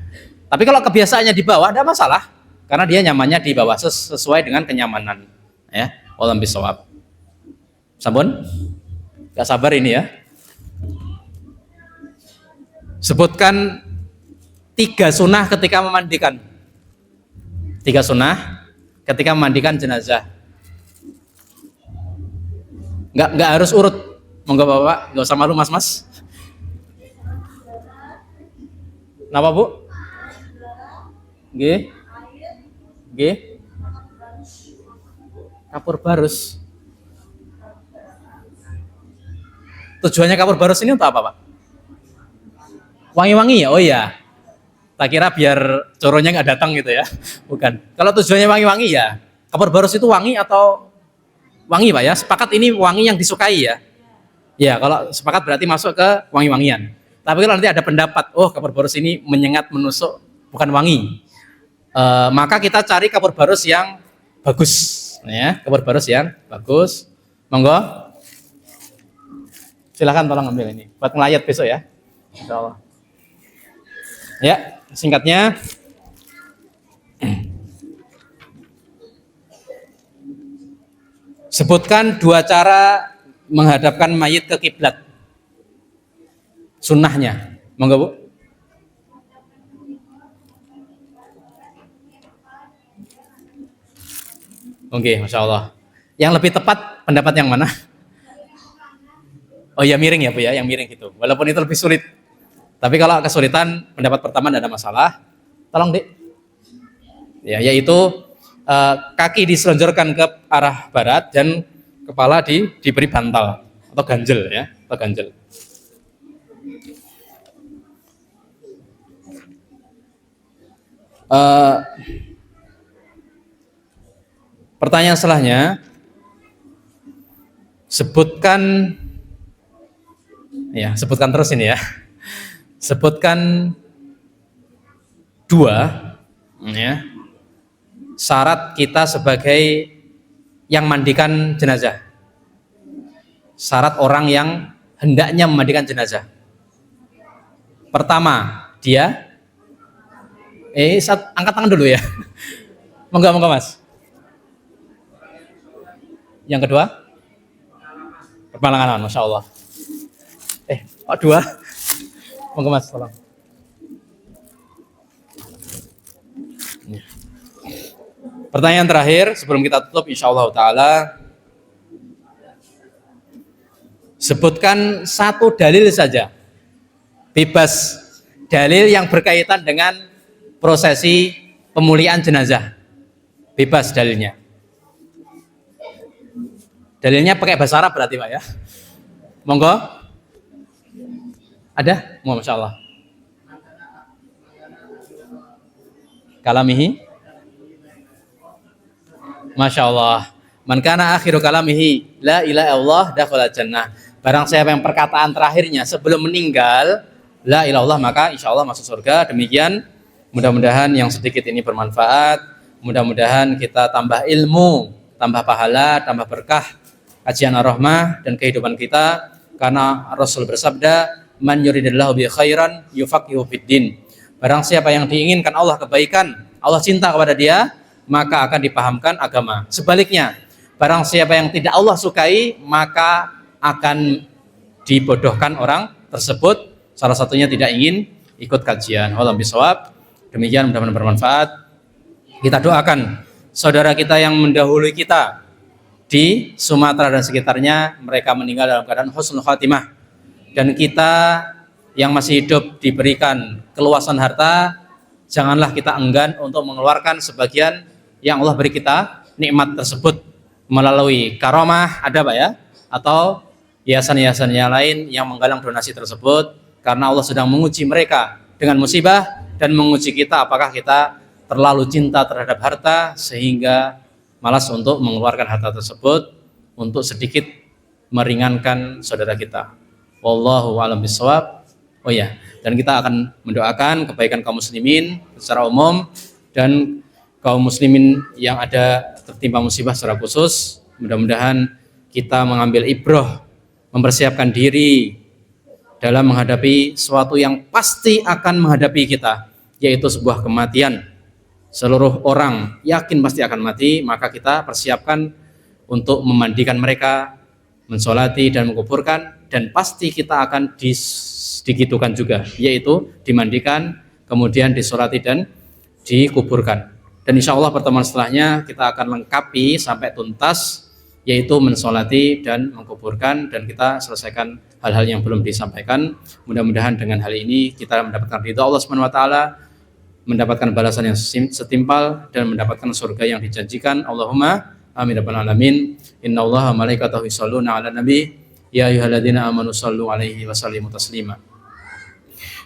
Tapi kalau kebiasaannya di bawah, tidak masalah, karena dia nyamannya di bawah sesuai dengan kenyamanan, ya. Wallahu bisawab. Sampun? Gak sabar ini ya. Sebutkan 3 sunnah ketika memandikan. 3 sunnah ketika memandikan jenazah. Nggak harus urut. Monggo Bapak, nggak usah malu Mas. Napa Bu? Nggih. Kapur barus. Tujuannya kapur barus ini untuk apa, Pak? Wangi-wangi ya? Oh iya. Tak kira biar coronya nggak datang gitu ya. Bukan. Kalau tujuannya wangi-wangi ya, kapur barus itu wangi atau wangi, Pak ya? Sepakat ini wangi yang disukai ya. Ya, kalau sepakat berarti masuk ke wangi-wangian. Tapi kalau nanti ada pendapat, oh kapur barus ini menyengat, menusuk, bukan wangi. Maka kita cari kapur barus yang bagus, ya. Kapur barus yang bagus. Monggo. Silahkan tolong ambil ini buat ngelayat besok ya. Insyaallah. Ya, singkatnya sebutkan 2 cara menghadapkan mayit ke kiblat. Sunnahnya. Monggo Bu. Oke, Masya Allah. Yang lebih tepat pendapat yang mana? Oh ya miring ya Bu ya, yang miring gitu. Walaupun itu lebih sulit. Tapi kalau kesulitan, pendapat pertama tidak ada masalah. Tolong Dek. Ya, yaitu kaki diselonjorkan ke arah barat dan kepala diberi bantal atau ganjel ya, atau ganjel. Pertanyaan setelahnya, sebutkan terus ini ya. Sebutkan 2 ya, syarat kita sebagai yang mandikan jenazah. Syarat orang yang hendaknya memandikan jenazah. Pertama, dia angkat tangan dulu ya. Monggo Mas. Yang kedua, permalangan, Masya Allah. 2. Monggo Mas, tolong. Pertanyaan terakhir sebelum kita tutup insyaallah taala. Sebutkan 1 dalil saja. Bebas dalil yang berkaitan dengan prosesi pemuliaan jenazah. Bebas dalilnya. Dalilnya pakai bahasa Arab berarti Pak ya. Monggo. Ada? Masya Allah. Kalamihi. Masya Allah. Man kana akhiru kalamihi la ilaha illallah dakhala jannah. Barang siapa yang perkataan terakhirnya sebelum meninggal la ilaha illallah maka insya Allah masuk surga. Demikian. Mudah-mudahan yang sedikit ini bermanfaat. Mudah-mudahan kita tambah ilmu, tambah pahala, tambah berkah kajian ar-rahmah dan kehidupan kita. Karena Rasul bersabda, man yuridillahu bi khairan yufaqihu fiddin. Barang siapa yang diinginkan Allah kebaikan, Allah cinta kepada dia, maka akan dipahamkan agama. Sebaliknya, barang siapa yang tidak Allah sukai, maka akan dibodohkan orang tersebut. Salah satunya tidak ingin ikut kajian. Wallahu bisawab. Demikian, mudah-mudahan bermanfaat. Kita doakan saudara kita yang mendahului kita di Sumatera dan sekitarnya, mereka meninggal dalam keadaan husnul khatimah. Dan kita yang masih hidup diberikan keluasan harta, janganlah kita enggan untuk mengeluarkan sebagian yang Allah beri kita nikmat tersebut melalui karomah, ada Pak ya, atau yayasan-yayasan yang lain yang menggalang donasi tersebut, karena Allah sedang menguji mereka dengan musibah dan menguji kita apakah kita terlalu cinta terhadap harta sehingga malas untuk mengeluarkan harta tersebut untuk sedikit meringankan saudara kita. Wallahu a'lam bishawab. Oh ya, dan kita akan mendoakan kebaikan kaum muslimin secara umum dan kaum muslimin yang ada tertimpa musibah secara khusus. Mudah-mudahan kita mengambil ibrah, mempersiapkan diri dalam menghadapi sesuatu yang pasti akan menghadapi kita, yaitu sebuah kematian. Seluruh orang yakin pasti akan mati, maka kita persiapkan untuk memandikan mereka, mensolati dan menguburkan, dan pasti kita akan digitukan juga, yaitu dimandikan, kemudian disolati dan dikuburkan. Dan insya Allah pertemuan setelahnya kita akan lengkapi sampai tuntas, yaitu mensolati dan mengkuburkan, dan kita selesaikan hal-hal yang belum disampaikan. Mudah-mudahan dengan hal ini kita mendapatkan ridha Allah Subhanahu wa taala, mendapatkan balasan yang setimpal dan mendapatkan surga yang dijanjikan. Allahumma amin rabbal alamin. Innallaha malaikatahu yusholluna 'alan nabi ya ayyuhalladzina amanu shallu 'alaihi wa sallimu taslima.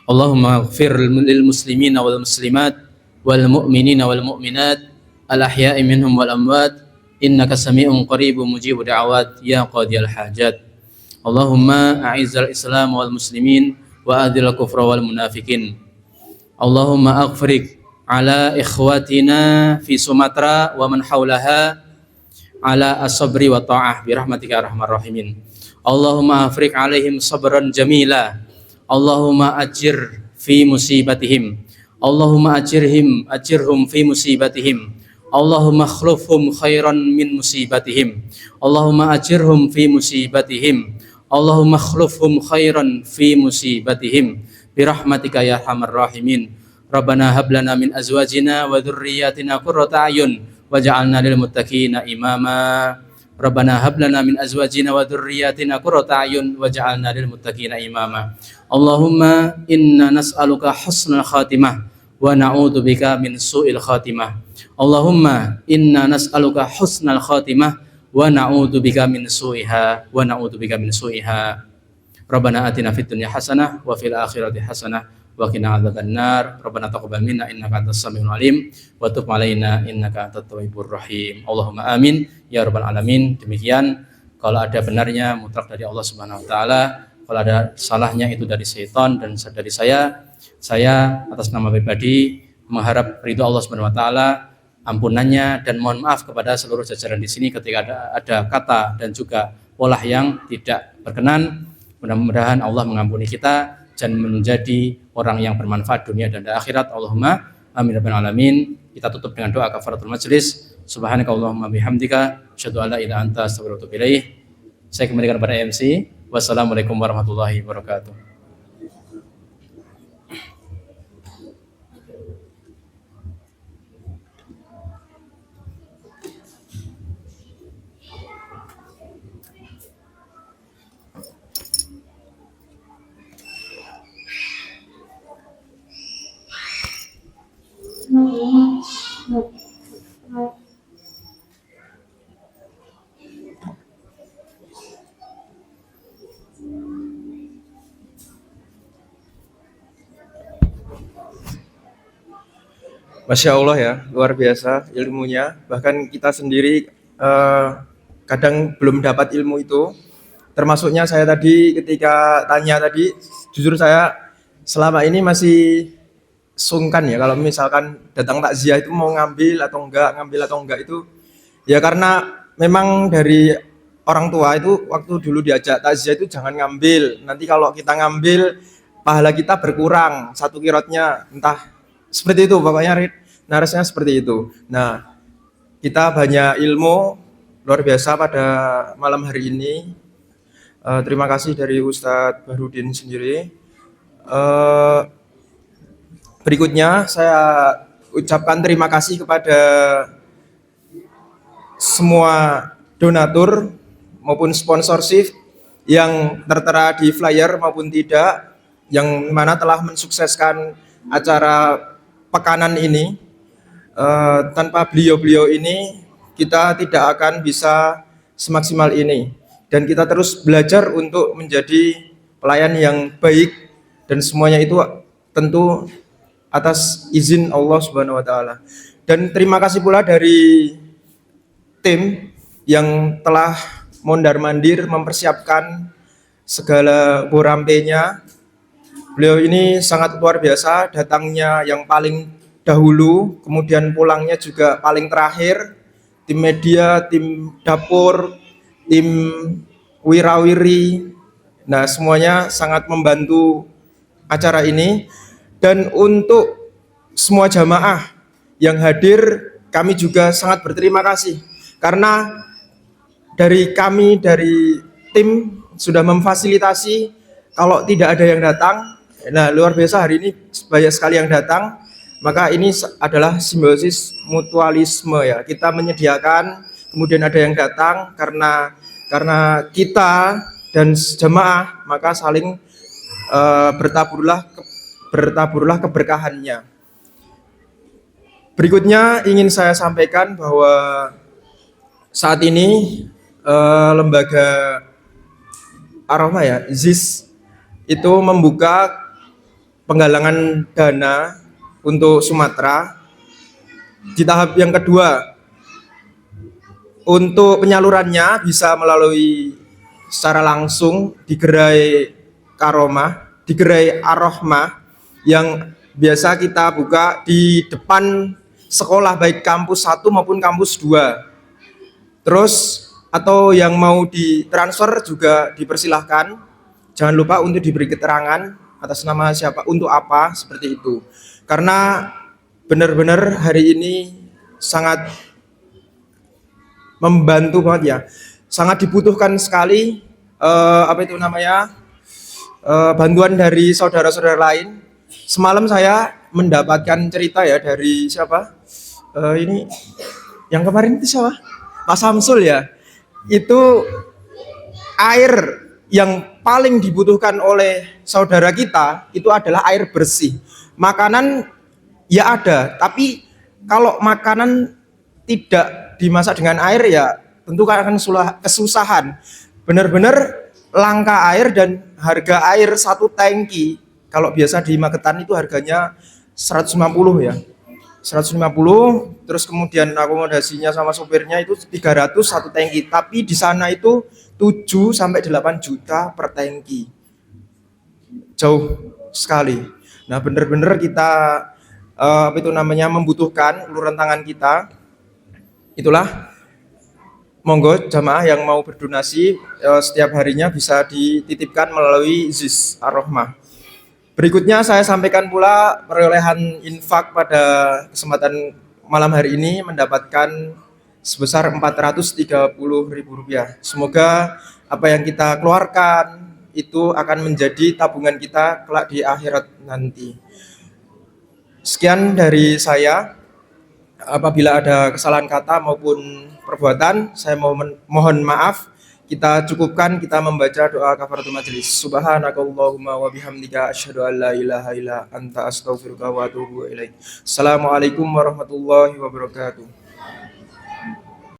Allahumma ighfir lil muslimina wal muslimat wal mu'minina wal mu'minat al ahya'i minhum wal amwat innaka sami'un qaribun mujibud da'awat ya qadiyal hajat. Allahumma a'izzal islam wal muslimin wa adhil kufra wal munafikin. Allahumma aghfir ala ikhwatina fi Sumatera wa man haulaha ala as-sabri wa ta'ah bi rahmatika arhamar rahimin. Allahumma afriq alaihim sabran jamila. Allahumma ajir fi musibatihim. Allahumma ajirhum fi musibatihim. Allahumma akhlufhum khairan min musibatihim. Allahumma ajirhum fi musibatihim. Allahumma akhlufhum khairan fi musibatihim. Birahmatika ya arhamar rahimin. Rabbana hab lana min azwajina wa dhurriyyatina qurrata a'yun waj'alna lil muttaqina imama. Rabbana hab lana min azwajina wa dhurriyyatina qurrata a'yun waj'alna lil muttaqina imama. Allahumma inna nas'aluka husnal khatimah wa na'udzubika min su'il khatimah. Allahumma inna nas'aluka husnal khatimah wa na'udzubika min su'iha wa na'udzubika min su'iha. Rabbana atina fid dunya hasanah wa fil akhirati hasanah wa qina adzabannar. Rabbana taqabbal minna innaka antas samiul alim wa tub alaina innaka antat tawwabur rahim. Allahumma amin ya rabbal alamin. Demikian, kalau ada benarnya mutlak dari Allah Subhanahu wa taala, kalau ada salahnya itu dari syaitan dan dari saya atas nama pribadi mengharap ridho Allah Subhanahu wa taala, ampunannya, dan mohon maaf kepada seluruh jajaran di sini ketika ada kata dan juga pola yang tidak berkenan. Mudah-mudahan Allah mengampuni kita dan menjadi orang yang bermanfaat dunia dan akhirat. Allahumma amin rabbal alamin. Kita tutup dengan doa kafaratul majlis. Subhanakallahumma bihamdika asyhadu an la ilaha illa anta astaghfiruka wa atubu ilaik. Saya kembalikan kepada MC. Wassalamualaikum warahmatullahi wabarakatuh. Masya Allah ya, luar biasa ilmunya. Bahkan kita sendiri kadang belum dapat ilmu itu. Termasuknya saya tadi ketika tanya tadi, jujur saya selama ini masih sungkan ya kalau misalkan datang takziah itu mau ngambil atau enggak itu ya, karena memang dari orang tua itu waktu dulu diajak takziah itu jangan ngambil. Nanti kalau kita ngambil pahala kita berkurang satu kirotnya, entah seperti itu pokoknya narasinya seperti itu. Nah, kita banyak ilmu luar biasa pada malam hari ini. Terima kasih dari Ustadz Bahrudin sendiri. Berikutnya saya ucapkan terima kasih kepada semua donatur maupun sponsorship yang tertera di flyer maupun tidak, yang mana telah mensukseskan acara pekanan ini. Tanpa beliau-beliau ini kita tidak akan bisa semaksimal ini, dan kita terus belajar untuk menjadi pelayan yang baik, dan semuanya itu tentu atas izin Allah Subhanahu wa taala. Dan terima kasih pula dari tim yang telah mondar-mandir mempersiapkan segala borampenya. Beliau ini sangat luar biasa, datangnya yang paling dahulu, kemudian pulangnya juga paling terakhir. Tim media, tim dapur, tim wirawiri, nah semuanya sangat membantu acara ini. Dan untuk semua jamaah yang hadir, kami juga sangat berterima kasih, karena dari kami, dari tim sudah memfasilitasi kalau tidak ada yang datang. Nah, luar biasa hari ini banyak sekali yang datang. Maka ini adalah simbiosis mutualisme ya. Kita menyediakan, kemudian ada yang datang, karena kita dan jemaah maka saling bertaburlah keberkahannya. Berikutnya ingin saya sampaikan bahwa saat ini lembaga Ar-Rahmah ya, ZIS itu membuka penggalangan dana untuk Sumatera di tahap yang kedua. Untuk penyalurannya bisa melalui secara langsung di gerai Karomah, di gerai Ar-Rahmah yang biasa kita buka di depan sekolah, baik kampus 1 maupun kampus 2. Terus atau yang mau ditransfer juga dipersilahkan. Jangan lupa untuk diberi keterangan atas nama siapa, untuk apa, seperti itu. Karena benar-benar hari ini sangat membantu banget ya, sangat dibutuhkan sekali bantuan dari saudara-saudara lain. Semalam saya mendapatkan cerita ya dari siapa, ini yang kemarin itu siapa, Pak Samsul ya. Itu air yang paling dibutuhkan oleh saudara kita itu adalah air bersih. Makanan ya ada, tapi kalau makanan tidak dimasak dengan air ya tentu akan kesusahan. Benar-benar langka air, dan harga air 1 tangki kalau biasa di Magetan itu harganya 150 ya. 150, terus kemudian akomodasinya sama sopirnya itu 300 1 tangki, tapi di sana itu 7 sampai 8 juta per tangki. Jauh sekali. Nah, benar-benar kita membutuhkan uluran tangan kita. Itulah, monggo jamaah yang mau berdonasi setiap harinya bisa dititipkan melalui ZIS Ar-Rahmah. Berikutnya saya sampaikan pula perolehan infak pada kesempatan malam hari ini mendapatkan sebesar Rp430.000. Semoga apa yang kita keluarkan itu akan menjadi tabungan kita kelak di akhirat nanti. Sekian dari saya. Apabila ada kesalahan kata maupun perbuatan, saya mohon maaf. Kita cukupkan, kita membaca doa kafaratul majelis. Subhanakallahumma wa bihamdika asyhadu an la ilaha illa anta astaghfiruka wa atubu ilaik. Assalamualaikum warahmatullahi wabarakatuh.